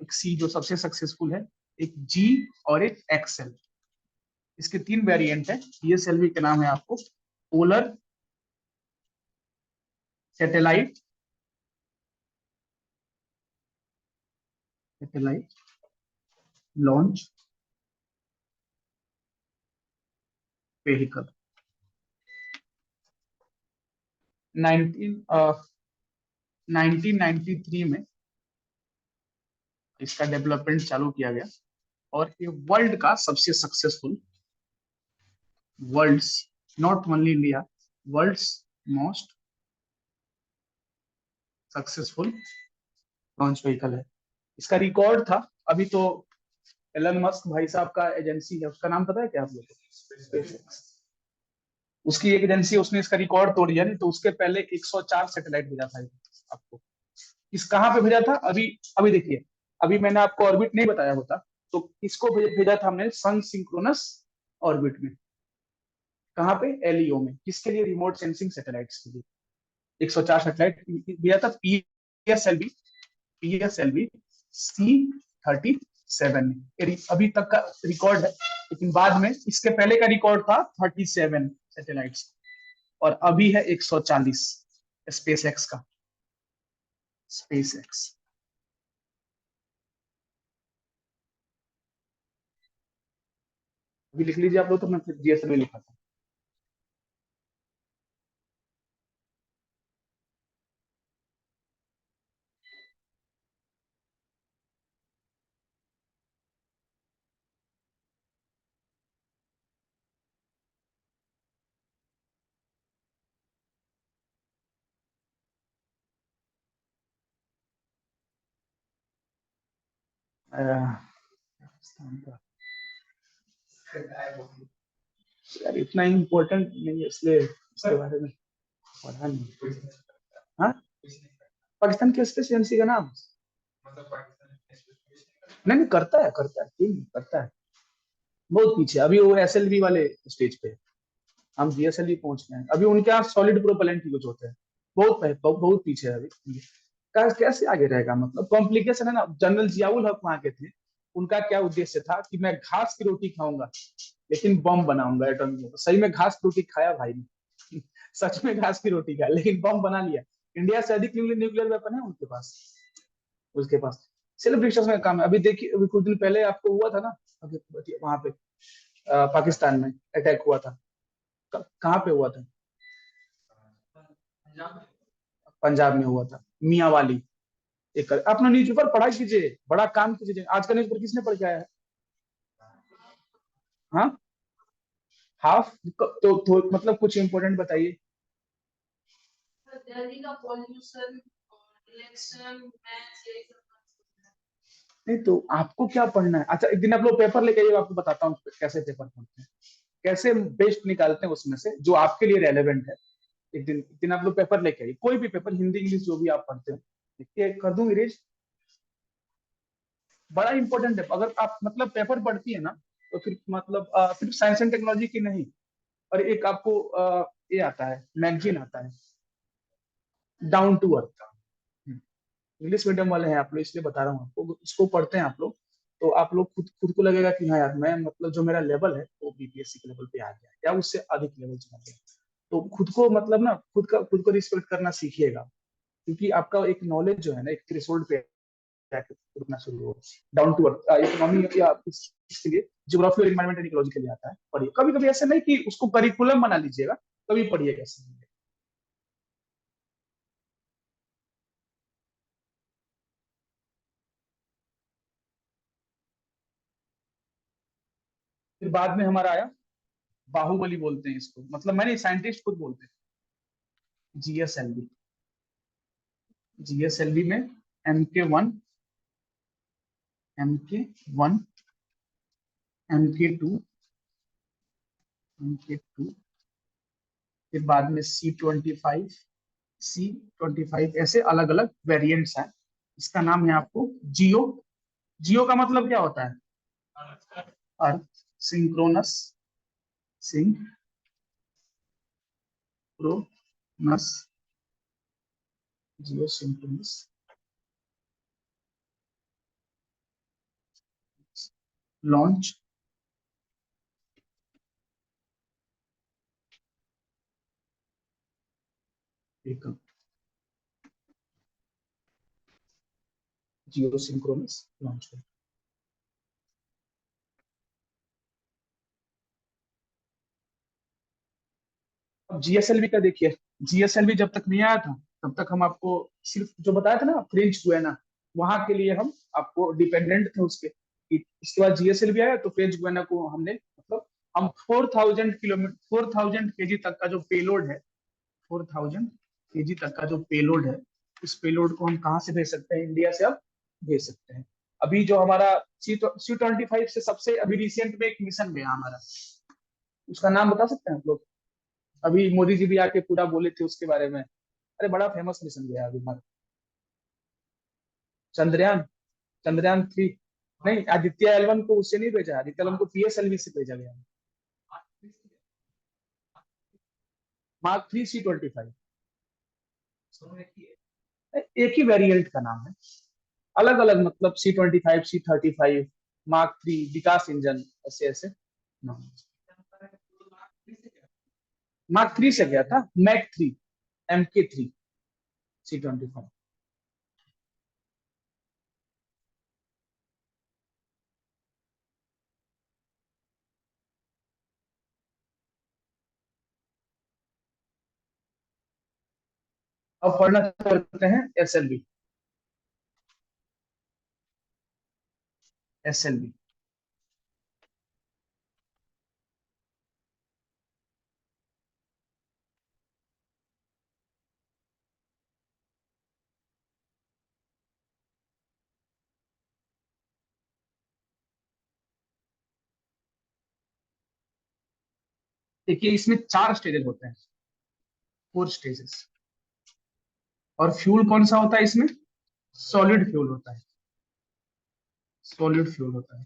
एक C जो सबसे सक्सेसफुल है, एक G और एक XL। इसके 3 वेरिएंट है। PSLV के नाम है आपको पोलर सैटेलाइट लॉन्च व्हीकल। 1993 में इसका डेवलपमेंट चालू किया गया और ये वर्ल्ड का सबसे successful, world's not only India, world's most successful launch vehicle है। इसका रिकॉर्ड था अभी तो, एलन मस्क भाई साहब का एजेंसी है, उसका नाम पता है क्या आप लोग को? उसकी एक एजेंसी, उसने इसका रिकॉर्ड तोड़ दिया। नहीं तो उसके पहले 104 सैटेलाइट भेजा था आपको। इस कहाँ पे भेजा था? अभी अभी देखिए, अभी मैंने आपको ऑर्बिट नहीं बताया होता तो इसको भेजा था हमने सन सिंक्रोनस ऑर्बिट में। कहाँ पे? एलईओ में। किसके लिए? रिमोट सेंसिंग सैटेलाइट्स के लिए 104 सैटेलाइट भेजा था। पीएसएलवी पीएसएलवी C-37 में अभी तक का रिकॉर्ड है। लेकिन बाद में इसके पहले का रिकॉर्ड था 37 सैटेलाइट्स और अभी है 140 स्पेस एक्स का। स्पेस एक्स अभी लिख लीजिए आप लोग, तो मैं फिर जीएसएलवी लिखा था। यार इतना इम्पोर्टेंट नहीं है इसलिए इसके बारे में पढ़ा नहीं। हाँ, पाकिस्तान की स्पेस एजेंसी का नाम? नहीं नहीं, करता है क्यों नहीं करता है। बहुत पीछे अभी वो एसएलवी वाले स्टेज पे है। हम जीएसएलवी पहुंच गए हैं। अभी उनके यहाँ सॉलिड प्रोपेलेंट यूज होते हैं। बहुत पीछे है अभी। कैसे आगे रहेगा? मतलब कॉम्प्लिकेशन है ना। जनरल जियाउल हक वहां के थे। उनका क्या उद्देश्य था कि मैं घास की रोटी खाऊंगा लेकिन बम बनाऊंगा एटॉमिक बम। सही में घास की रोटी खाया भाई ने। सच में घास की रोटी खाया लेकिन बम बना लिया। इंडिया से अधिक न्यूक्लियर वेपन है उनके पास। उसके पास सिर्फ रिसर्च में काम है। अभी देखिए, अभी कुछ दिन पहले आपको हुआ था ना, अभी वहां पे पाकिस्तान में अटैक हुआ था। कहाँ पे हुआ था? पंजाब में हुआ था, मियाँ वाली। एक अपना न्यूज़पेपर पढ़ा कीजिए, बड़ा काम कीजिए। आज का न्यूज़पेपर किसने पढ़ के आया है? हाँ, हाफ तो मतलब कुछ इंपॉर्टेंट बताइए। दिल्ली का पॉल्यूशन, इलेक्शन, मैच, नहीं तो आपको क्या पढ़ना है? अच्छा, एक दिन आप लोग पेपर लेके आइए, आपको बताता हूँ कैसे पेपर पढ़ते हैं, कैसे बेस्ट निकालते हैं उसमें से जो आपके लिए रेलेवेंट है। एक दिन आप लोग पेपर लेके आइए, कोई भी पेपर, हिंदी इंग्लिश जो भी आप पढ़ते हो, देखिए कर दूं इरेज। बड़ा इंपॉर्टेंट है। अगर आप मतलब पेपर पढ़ती है ना तो फिर मतलब सिर्फ साइंस एंड टेक्नोलॉजी की नहीं, और एक आपको ये आता है, मैगजीन आता है डाउन टू अर्थ का। इंग्लिश मीडियम वाले हैं आप लोग इसलिए बता रहा हूँ आपको, इसको पढ़ते हैं आप लोग तो आप लोग खुद खुद को लगेगा कि हाँ यार, मैं मतलब जो मेरा लेवल है वो बीपीएससी के लेवल पे आ गया या उससे अधिक लेवल चला गया। तो खुद को मतलब ना, खुद को रिस्पेक्ट करना सीखिएगा। क्योंकि आपका एक नॉलेज जो है ना, एक थ्रेशोल्ड पे जाके रुकना शुरू हो। डाउन टू अर्थ इकोनॉमी या इसके लिए ज्योग्राफी और एनवायरमेंट एंड इकोलॉजी के लिए आता है, पढ़िए। कभी कभी ऐसे नहीं कि उसको करिकुलम बना लीजिएगा, कभी पढ़िए कैसे। फिर बाद में हमारा आया बाहुबली, बोलते हैं इसको, मतलब मैंने साइंटिस्ट खुद बोलते हैं जीएसएलवी। जीएसएलवी में MK1, MK1, MK2, MK2, फिर बाद में C25 ऐसे अलग अलग वेरिएंट्स हैं। इसका नाम है आपको जियो। जियो का मतलब क्या होता है? अर्थ सिंक्रोनस, सिंक्रोनस, जियो सिंक्रोनस लॉन्च व्हीकल, जियो सिंक्रोनस लॉन्च। अब जीएसएलवी का देखिए, जीएसएलवी जब तक नहीं आया था तब तक हम आपको सिर्फ जो बताया था ना फ्रेंच गुयाना, वहां के लिए हम आपको डिपेंडेंट थे उसके। इसके बाद जीएसएलवी आया तो फ्रेंच गुयाना को हमने मतलब हम 4000 किलोमीटर 4000 केजी तक का जो पेलोड है, 4000 केजी तक का जो पेलोड है, इस पेलोड को हम कहाँ से भेज सकते हैं, इंडिया से अब भेज सकते हैं। अभी जो हमारा C-25 से सबसे अभी रिसेंट में एक मिशन गया हमारा, उसका नाम बता सकते हैं आप लोग? अभी मोदी जी भी आके पूरा बोले थे उसके बारे में। अरे बड़ा फेमस मिशन गया अभी हमारा, चंद्रयान, चंद्रयान 3। नहीं, आदित्य एल 1 को उससे नहीं भेजा, आदित्य एल 1 को पीएसएलवी से भेजा गया। Mark 3 C-25 एक ही वेरिएंट का नाम है, अलग अलग मतलब C-25, C-35, Mark 3, विकास इंजन, ऐसे ऐसे नाम। Mark 3 से गया था, Mach 3, MK3, C-25। अब पढ़ना करते हैं SLV। SLV देखिए, इसमें 4 स्टेजेस होते हैं, 4 स्टेजेस। और फ्यूल कौन सा होता है इसमें? सॉलिड फ्यूल होता है, सॉलिड फ्यूल होता है।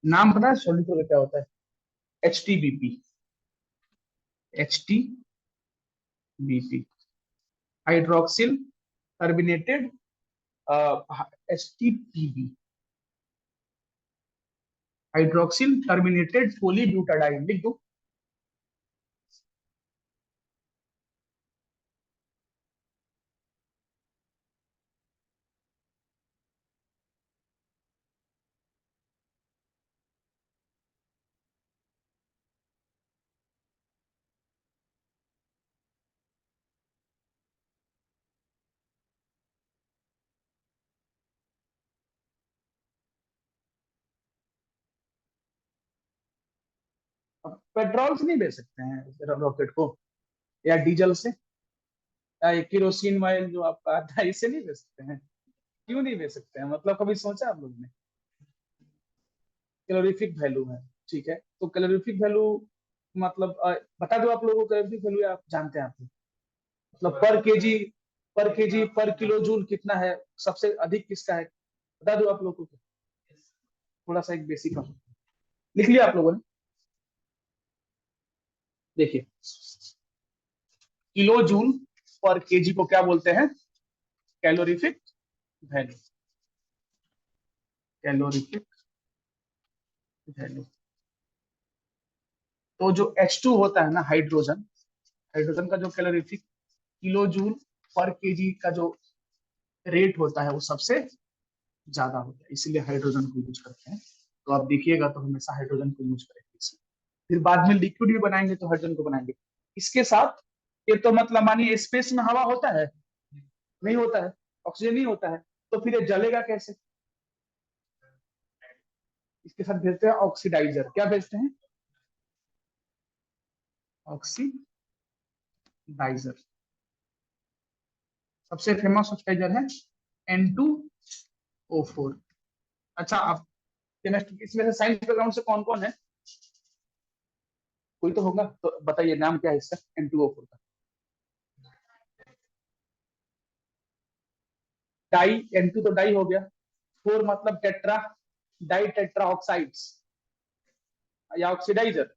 नाम पता है सॉलिड फ्यूल क्या होता है? HTBP, HTBP, hydroxyl turbinated, HTPB, hydroxyl terminated polybutadiene, लिख दो। अब पेट्रोल से नहीं भेज सकते हैं रॉकेट को, या डीजल से, या केरोसिन ऑयल जो आपका आता है, इससे नहीं भेज सकते हैं? क्यों नहीं भेज सकते हैं, मतलब कभी सोचा आप लोगों ने? कैलोरीफिक वैल्यू है, ठीक है, तो कैलोरीफिक वैल्यू मतलब बता दो आप लोगों को, कैलोरीफिक वैल्यू आप जानते हैं आप लोग? मतलब पर केजी पर किलो जूल कितना है, सबसे अधिक किसका है, बता दो आप लोगों को। थोड़ा सा एक बेसिक लिख लिया आप लोगों ने? देखिए, किलो जूल पर केजी को क्या बोलते हैं? Calorific value, calorific value. तो जो H2 होता है ना, हाइड्रोजन, हाइड्रोजन का जो कैलोरीफिक किलो जूल पर केजी का जो रेट होता है वो सबसे ज्यादा होता है, इसीलिए हाइड्रोजन को यूज करते हैं। तो आप देखिएगा तो हमेशा हाइड्रोजन को यूज करेंगे इसमें। फिर बाद में लिक्विड भी बनाएंगे तो हाइड्रोजन को बनाएंगे इसके साथ। ये तो मतलब मानिए स्पेस में हवा होता है, नहीं होता है, ऑक्सीजन नहीं होता है, तो फिर ये जलेगा कैसे? इसके साथ भेजते हैं ऑक्सीडाइजर, क्या भेजते हैं? ऑक्सीडाइजर। सबसे फेमस ऑक्सीडाइजर है N2O4। अच्छा, आप केमिस्ट्री इसमें से साइंस बैकग्राउंड से कौन कौन है? कोई तो होगा, तो बताइए नाम क्या है इसका, N2O4 का? डाई, N2 तो डाई हो गया, 4 मतलब टेट्रा, डाई टेट्रा ऑक्साइड्स, या ऑक्सीडाइजर,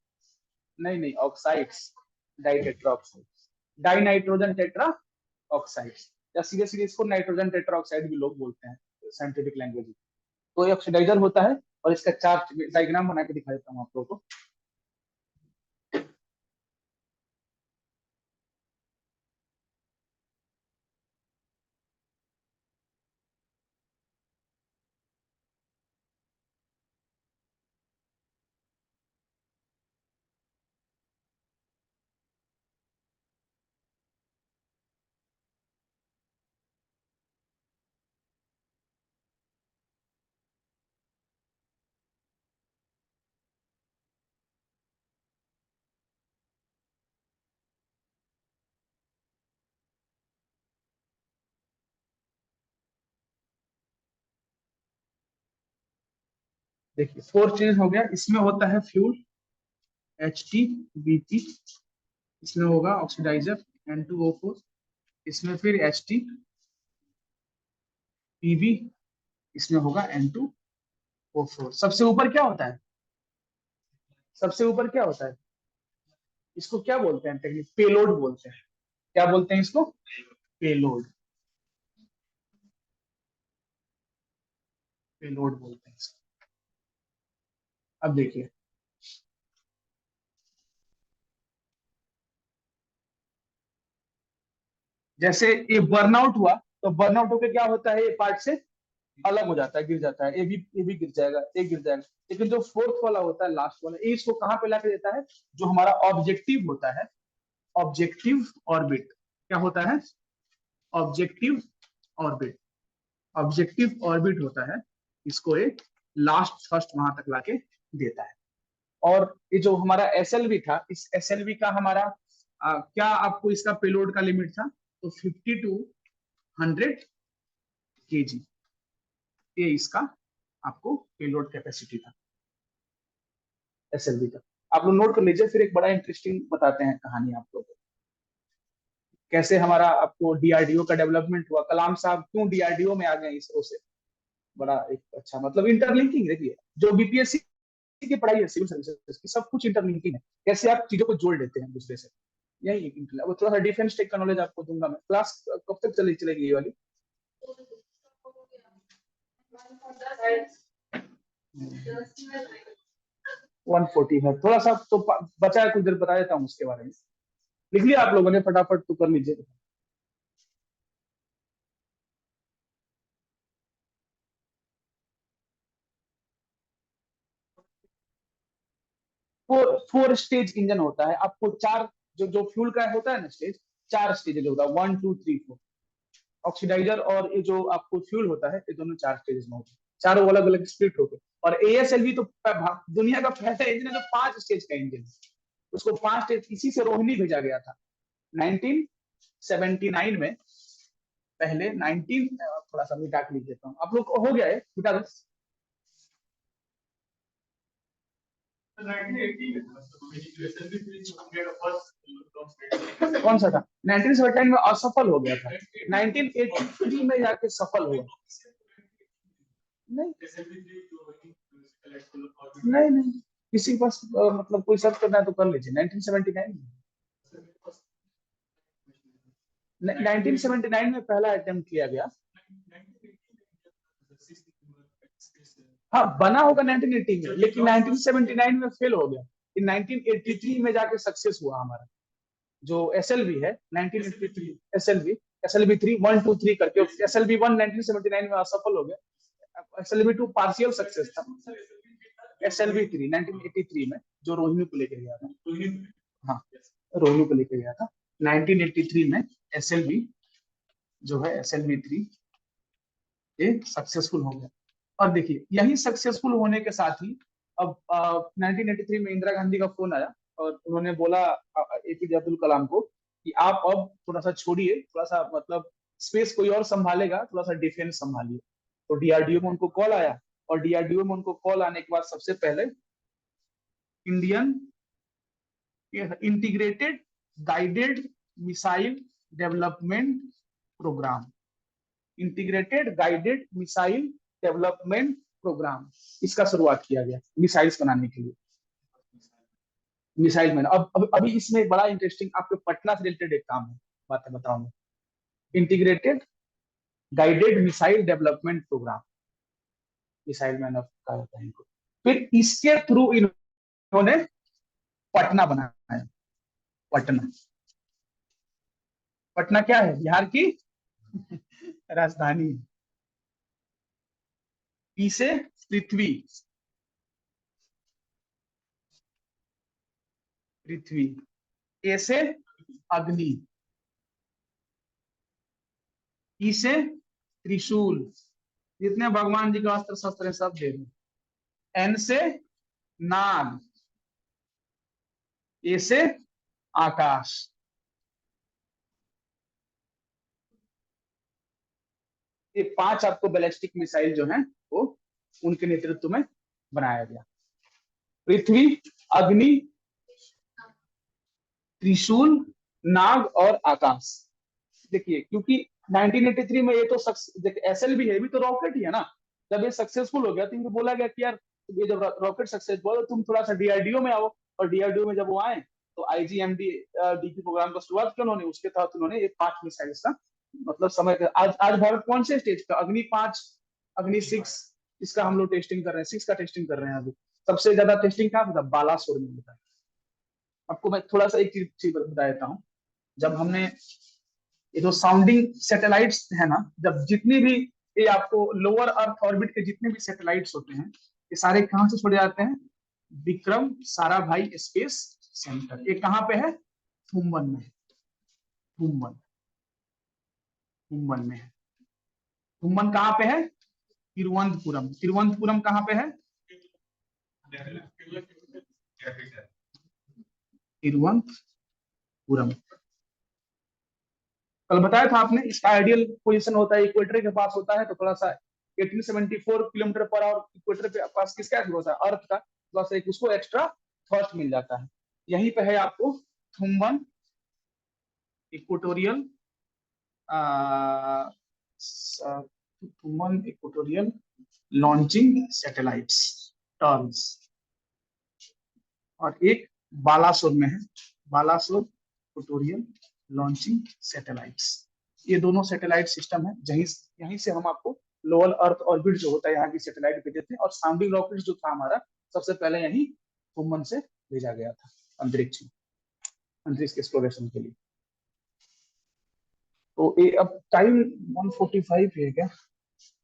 नहीं नहीं oxides, di tetra oxides, di nitrogen tetra oxides, या सीधे सीधे इसको नाइट्रोजन टेट्रा ऑक्साइड भी लोग बोलते हैं साइंटिफिक लैंग्वेज में। तो ये ऑक्सीडाइजर होता है और इसका चार्ट डायग्राम बना के दिखा देता हूँ आप लोगों को। देखिए 4 चीज हो गया, इसमें होता है फ्यूल HT इसमें होगा ऑक्सीडाइजर N2O4, इसमें फिर HT इसमें होगा N2O4। सबसे ऊपर क्या होता है, सबसे ऊपर क्या होता है, इसको क्या बोलते हैं टेक्निक, पेलोड बोलते हैं। क्या बोलते हैं इसको, पेलोड, पेलोड बोलते हैं इसको। अब देखिए जैसे ये बर्नआउट हुआ, तो बर्नआउट होकर क्या होता है, ये पार्ट से अलग हो जाता है, गिर जाता है, ये भी गिर जाएगा, ये गिर जाएगा। लेकिन जो फोर्थ वाला होता है, लास्ट वाला, ये इसको कहाँ पे लाके देता है, जो हमारा ऑब्जेक्टिव होता है, ऑब्जेक्टिव ऑर्बिट। क्या होता है, ऑब्जेक्टिव ऑर्बिट, ऑब्जेक्टिव ऑर्बिट होता है, इसको एक लास्ट फर्स्ट वहां तक लाके देता है। और ये जो हमारा SLV था, इस SLV का हमारा क्या आपको इसका पेलोड का लिमिट था, तो 50 to 100 kg, ये इसका आपको पेलोड कैपेसिटी था SLV का। आप लोग नोट कर लीजिए, फिर एक बड़ा इंटरेस्टिंग बताते हैं कहानी आप लोग, कैसे हमारा आपको DRDO का डेवलपमेंट हुआ, कलाम साहब क्यों DRDO में आ गए इसरो से। बड़ा एक अच्छा मतलब इंटरलिंकिंग, देखिए जो BPSC की पढ़ाई है सिविल सर्विसेज की, सब कुछ इंटरलिंकिंग है, कैसे आप चीजों को जोड़ लेते हैं दूसरे से। यही अब थोड़ा सा डिफेंस टेक का नॉलेज आपको दूंगा मैं। क्लास कब तक चलेगी ये वाली, 140 है, थोड़ा सा तो बचा है, कुछ देर बता देता हूँ उसके बारे में। लिख लिया आप लोगों ने, फटाफट तो कर लीजिए। फोर स्टेज इंजन होता है, आपको चार, जो फ्यूल का होता है ना स्टेज, 4 स्टेजेस होता है, 1 2 3 4। ऑक्सीडाइजर और ये जो आपको फ्यूल होता है, ये दोनों 4 स्टेजेस में होते हैं, चारों अलग अलग स्प्लिट होते हैं। और ASLV तो दुनिया का पहला इंजन है जो 5 स्टेज का इंजन है, उसको 5 स्टेज, इसी से रोहिणी भेजा गया था 1979 में। पहले 19 थोड़ा सा मिटा के लिख देता हूँ, आप लोग को हो गया है, मिटा दो। कौन सा था, 1979 में असफल हो गया था, 1983 में जाके सफल हुआ। नहीं नहीं नहीं, किसी के पास मतलब कोई सर्च करना है तो कर लीजिए, 1979 में, 1979 में पहला अटेम्प्ट किया गया। हाँ बना होगा 1980 में, लेकिन 1979 में फेल हो गया, इन 1983 में जाके सक्सेस हुआ हमारा जो SLV है। 1983 SLV 3 1 2 3 करके, SLV 1 1979 में असफल हो गया, SLV 2 पार्शियल सक्सेस था, SLV 3 1983 में जो रोहिणी को लेकर गया था। हाँ रोहिणी को लेकर गया था 1983 में, SLV जो है SLV 3 ये सक्सेसफुल हो गया। और देखिए यही सक्सेसफुल होने के साथ ही अब 1983 में इंदिरा गांधी का फोन आया और उन्होंने बोला APJ अब्दुल कलाम को कि आप अब थोड़ा सा छोड़िए, थोड़ा सा मतलब स्पेस कोई और संभालेगा, थोड़ा सा डिफेंस संभालिए। तो DRDO में उनको कॉल आया, और DRDO में उनको कॉल आने के बाद सबसे पहले Indian integrated guided missile development programme, integrated guided missile development programme, इसका शुरुआत किया गया मिसाइल्स बनाने के लिए, मिसाइल मैन। अब अभी इसमें बड़ा इंटरेस्टिंग आपके पटना से रिलेटेड एक काम है, बातें बताऊंगा। Integrated guided missile development programme, missile man कहा जाता है इनको। फिर इसके थ्रू इन्होंने पटना बनाया। पटना, पटना क्या है? बिहार की राजधानी। पी से पृथ्वी, पृथ्वी। ए से अग्नि, ई से त्रिशूल, जितने भगवान जी के अस्त्र शस्त्र सब दे दो। एन से नाग, ए से आकाश। ये 5 आपको बैलिस्टिक मिसाइल जो है वो उनके नेतृत्व में बनाया गया। पृथ्वी, अग्नि, त्रिशूल, नाग और आकाश। देखिए क्योंकि 1983 में ये तो SLV है भी तो रॉकेट ही है ना। जब ये सक्सेसफुल हो गया तो इनको बोला गया कि यार ये जब रॉकेट सक्सेसफुल तो तुम थोड़ा सा DRDO में आओ। और DRDO में जब वो आए तो IGMD DP प्रोग्राम का शुरुआत किया उन्होंने। उसके तहत उन्होंने ये 5 मिसाइल का मतलब समय आज भारत कौन से स्टेज का? अग्नि 5, अग्नि 6, इसका हम लोग टेस्टिंग कर रहे हैं। 6 का टेस्टिंग कर रहे हैं अभी। सबसे ज्यादा टेस्टिंग कहाँ होता है? बालासोर में होता है। आपको मैं थोड़ा सा एक चीज बता देता हूँ। जब हमने ये जो साउंडिंग सैटेलाइट्स है ना, जब जितनी भी ये आपको लोअर अर्थ ऑर्बिट के जितने भी सैटेलाइट्स होते हैं ये सारे कहाँ से छोड़े जाते हैं? Vikram Sarabhai space centre. ये कहाँ पे है? मुंबई में। मुंबई, मुंबई में है। मुंबई कहाँ पे है? तिरुवनंतपुरम। तिरुवनंतपुरम कहाँ पे है? तिरुवनंतपुरम। कल बताया था आपने इसका आइडियल पोजीशन होता है इक्वेटर के पास होता है। तो थोड़ा सा 1874 किलोमीटर पर आवर इक्वेटर के पास किसका होता है? अर्थ का। थोड़ा सा एक उसको एक्स्ट्रा थ्रस्ट मिल जाता है। यहीं पे है आपको Thumba equatorial Thumba equatorial launching satellites terms. और एक बालासोर में है, बालासोर इक्वेटोरियल लॉन्चिंग सैटेलाइट्स। ये दोनों सैटेलाइट सिस्टम है। यहीं से हम आपको लोअर अर्थ ऑर्बिट जो होता है यहाँ की सैटेलाइट भेजे थे। और साउंडिंग रॉकेट जो था हमारा सबसे पहले यही थुम्बन से भेजा गया था अंतरिक्ष में, अंतरिक्ष के एक्सप्लोरेशन के लिए। तो ये अब टाइम 1:45 है क्या?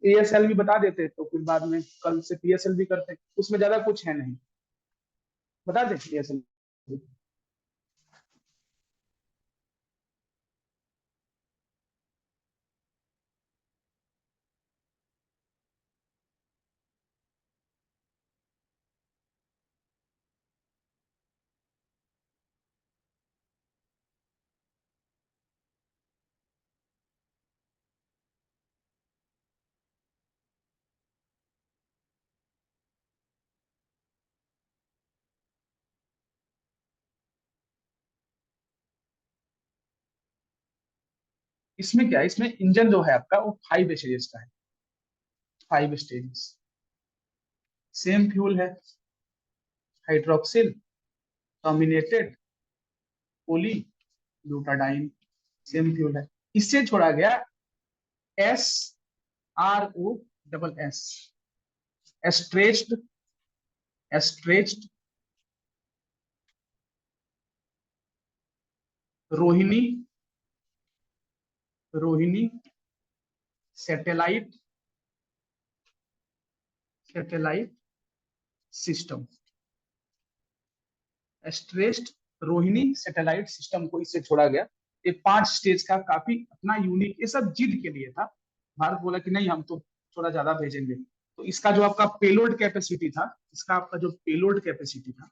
ASL भी बता देते तो फिर बाद में कल से PSL भी करते। उसमें ज्यादा कुछ है नहीं, बता दे PSL। इसमें क्या है? इसमें इंजन जो है आपका वो 5 स्टेजेस का है। 5 स्टेजेस, सेम फ्यूल है, हाइड्रोक्सिल, टर्मिनेटेड, पोली ब्यूटाडाइन, सेम फ्यूल है। इससे छोड़ा गया SRO stretched, stretched Rohini, Rohini satellite, satellite system. Stretched Rohini satellite system को इससे छोड़ा गया। ये 5 स्टेज का काफी अपना यूनिक, ये सब जिद के लिए था। भारत बोला कि नहीं हम तो थोड़ा ज्यादा भेजेंगे। तो इसका जो आपका पेलोड कैपेसिटी था, इसका आपका जो पेलोड कैपेसिटी था,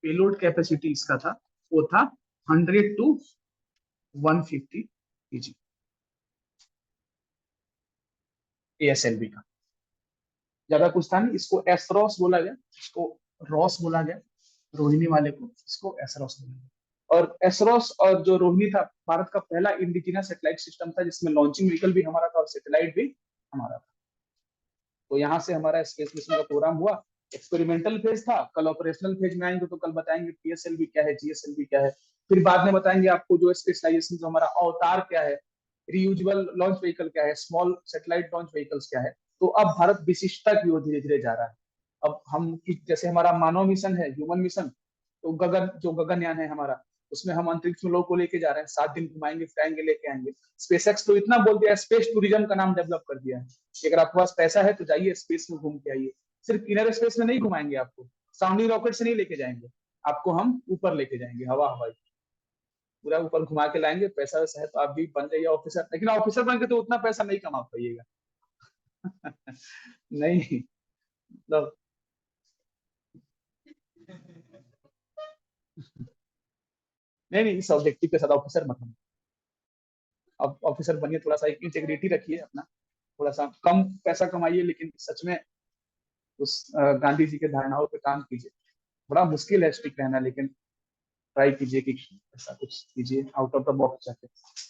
पेलोड कैपेसिटी इसका था वो था 100 to 150 kg ASLV का। ज्यादा कुछ था नहीं। इसको एसरॉस बोला गया, इसको रॉस बोला गया, रोहिणी वाले को इसको एसरॉस बोला गया। और एसरॉस और जो रोहिणी था भारत का पहला इंडिजिनस सैटेलाइट सिस्टम था जिसमें लॉन्चिंग व्हीकल भी हमारा था और सैटेलाइट भी हमारा था। तो यहाँ से हमारा स्पेस मिशन का प्रोग्राम हुआ। एक्सपेरिमेंटल फेज था। कल ऑपरेशनल फेज में आएंगे तो कल बताएंगे PSLV क्या है, GSLV क्या है। फिर बाद में बताएंगे आपको जो स्पेशलाइजेशन जो हमारा अवतार क्या है, रियूजेबल लॉन्च व्हीकल क्या है, स्मॉल सैटेलाइट लॉन्च व्हीकल्स क्या है। तो अब भारत विशिष्टता की ओर धीरे धीरे जा रहा है। अब हम जैसे हमारा मानव मिशन है, ह्यूमन मिशन, तो गगनयान है हमारा, उसमें हम अंतरिक्ष में लोगों को लेके जा रहे हैं, 7 दिन घुमाएंगे फिराएंगे लेके आएंगे। स्पेसएक्स तो इतना बोल दिया, स्पेस टूरिज्म का नाम डेवलप कर दिया है कि अगर आपके पास पैसा है तो जाइए स्पेस में घूम के आइए। सिर्फ इनर स्पेस में नहीं घुमाएंगे आपको, साउंडिंग रॉकेट से नहीं लेके जाएंगे आपको, हम ऊपर लेके जाएंगे, हवाई पूरा ऊपर घुमा के लाएंगे। पैसा वैसा है तो आप भी बन जाइए ऑफिसर, लेकिन ऑफिसर बन के तो उतना पैसा नहीं कमा पाइएगा। नहीं मतलब नहीं, इस ऑब्जेक्टिव के साथ ऑफिसर मत बनिए। अब ऑफिसर बनिए, थोड़ा सा इंटेग्रिटी रखिए अपना, थोड़ा सा कम पैसा कमाइए, लेकिन सच में उस गांधी जी के धारणाओं पे काम कीजिए। बड़ा मुश्किल है स्टिक रहना, लेकिन ट्राई कीजिए कि ऐसा कुछ कीजिए आउट ऑफ द बॉक्स जाके।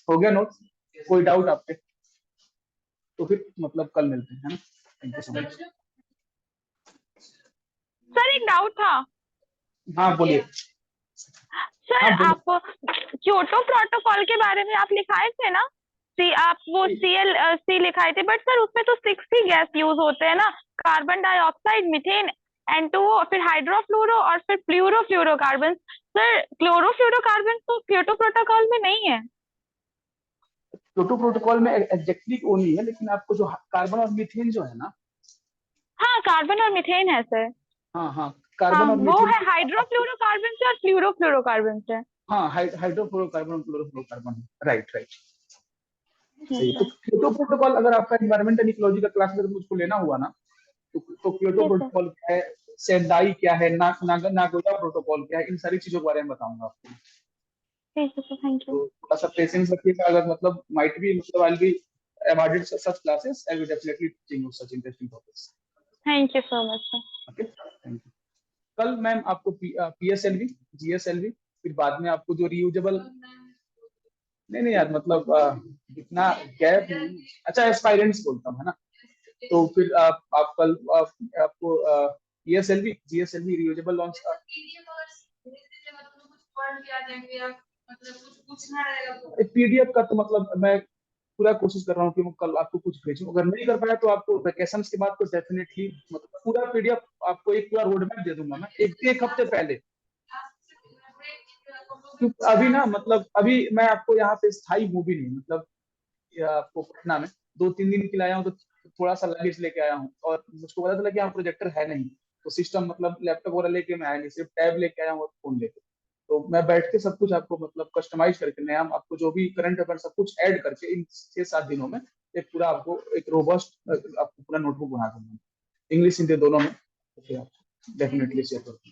हो गया नोट? कोई डाउट आपके? तो फिर मतलब कल मिलते हैं, है ना? Thank you so much. Sir एक डाउट था। हाँ बोलिए। सर हाँ बोलिए। आप क्योटो प्रोटोकॉल के बारे में आप लिखाए थे ना, आप वो CLC लिखाए थे, बट सर उसमें तो 6 ही गैस यूज होते हैं ना, कार्बन डाइऑक्साइड, मीथेन, N2O, फिर हाइड्रोफ्लोरो और फिर फ्लूरोफ्लोरोकार्बन। सर क्लोरोफ्लोरोकार्बन तो क्योटो प्रोटोकॉल में नहीं है। क्योटो प्रोटोकॉल में एग्जैक्टली वो नहीं है, लेकिन आपको जो कार्बन और मीथेन जो है ना, हाँ कार्बन और मीथेन है सर। हाँ हाँ, हाँ कार्बन और वो मीथेन है की आपको, हाइड्रोफ्लोरोकार्बन से और फ्लूरोफ्लोरोकार्बन से। हाँ हाइड्रोफ्लोरोकार्बन और क्लोरोफ्लोरोकार्बन, राइट राइट, यस सही। तो सर। क्योटो प्रोटोकॉल अगर आपका एनवायरमेंट एंड इकोलॉजी का क्लास में मुझको लेना हुआ ना, तो क्योटो यस सर। प्रोटोकॉल क्या है, सेंडाई क्या है, नागोया प्रोटोकॉल क्या है, इन सारी चीजों के बारे में बताऊंगा आपको। ठीक है सर, थैंक यू। तो थोड़ा सा पेशेंस रखिएगा, अगर मतलब माइट भी मतलब I will awarded such classes, I will definitely teaching you such interesting topics. Thank you so much sir. Okay, thank you. कल मैम आपको PSLV, GSLV, फिर बाद में आपको जो रियूजेबल, नहीं नहीं यार मतलब इतना गैप नहीं, अच्छा एस्पायरेंट्स बोलता हूँ, है ना? तो फिर आप कल आपको PSLV GSLV रियूजेबल लॉन्च का PDF का तो मतलब मैं पूरा कोशिश कर रहा हूँ कि मैं कल आपको कुछ भेजूं। अगर नहीं कर पाया तो आपको वेकेशन के बाद तो डेफिनेटली मतलब पूरा PDF आपको एक पूरा रोड मैप दे दूंगा मैं एक हफ्ते पहले। क्योंकि अभी ना मतलब अभी मैं आपको यहाँ पे स्थायी हूँ भी नहीं, मतलब आपको पटना में 2-3 दिन के लिए आया हूँ, तो थोड़ा सा लगेज लेके आया हूँ, और मुझको पता चला कि यहाँ प्रोजेक्टर है नहीं, तो सिस्टम मतलब लैपटॉप वगैरह लेके मैं आया नहीं, सिर्फ टैब लेके आया हूँ और फोन लेके। तो मैं बैठ के सब कुछ आपको मतलब कस्टमाइज करके नया आपको जो भी करंट अफेयर सब कुछ ऐड करके इन 6-7 दिनों में एक पूरा आपको एक रोबस्ट आपको पूरा नोटबुक बना दूंगा, इंग्लिश हिंदी दोनों में। डेफिनेटली शेयर करूँगा।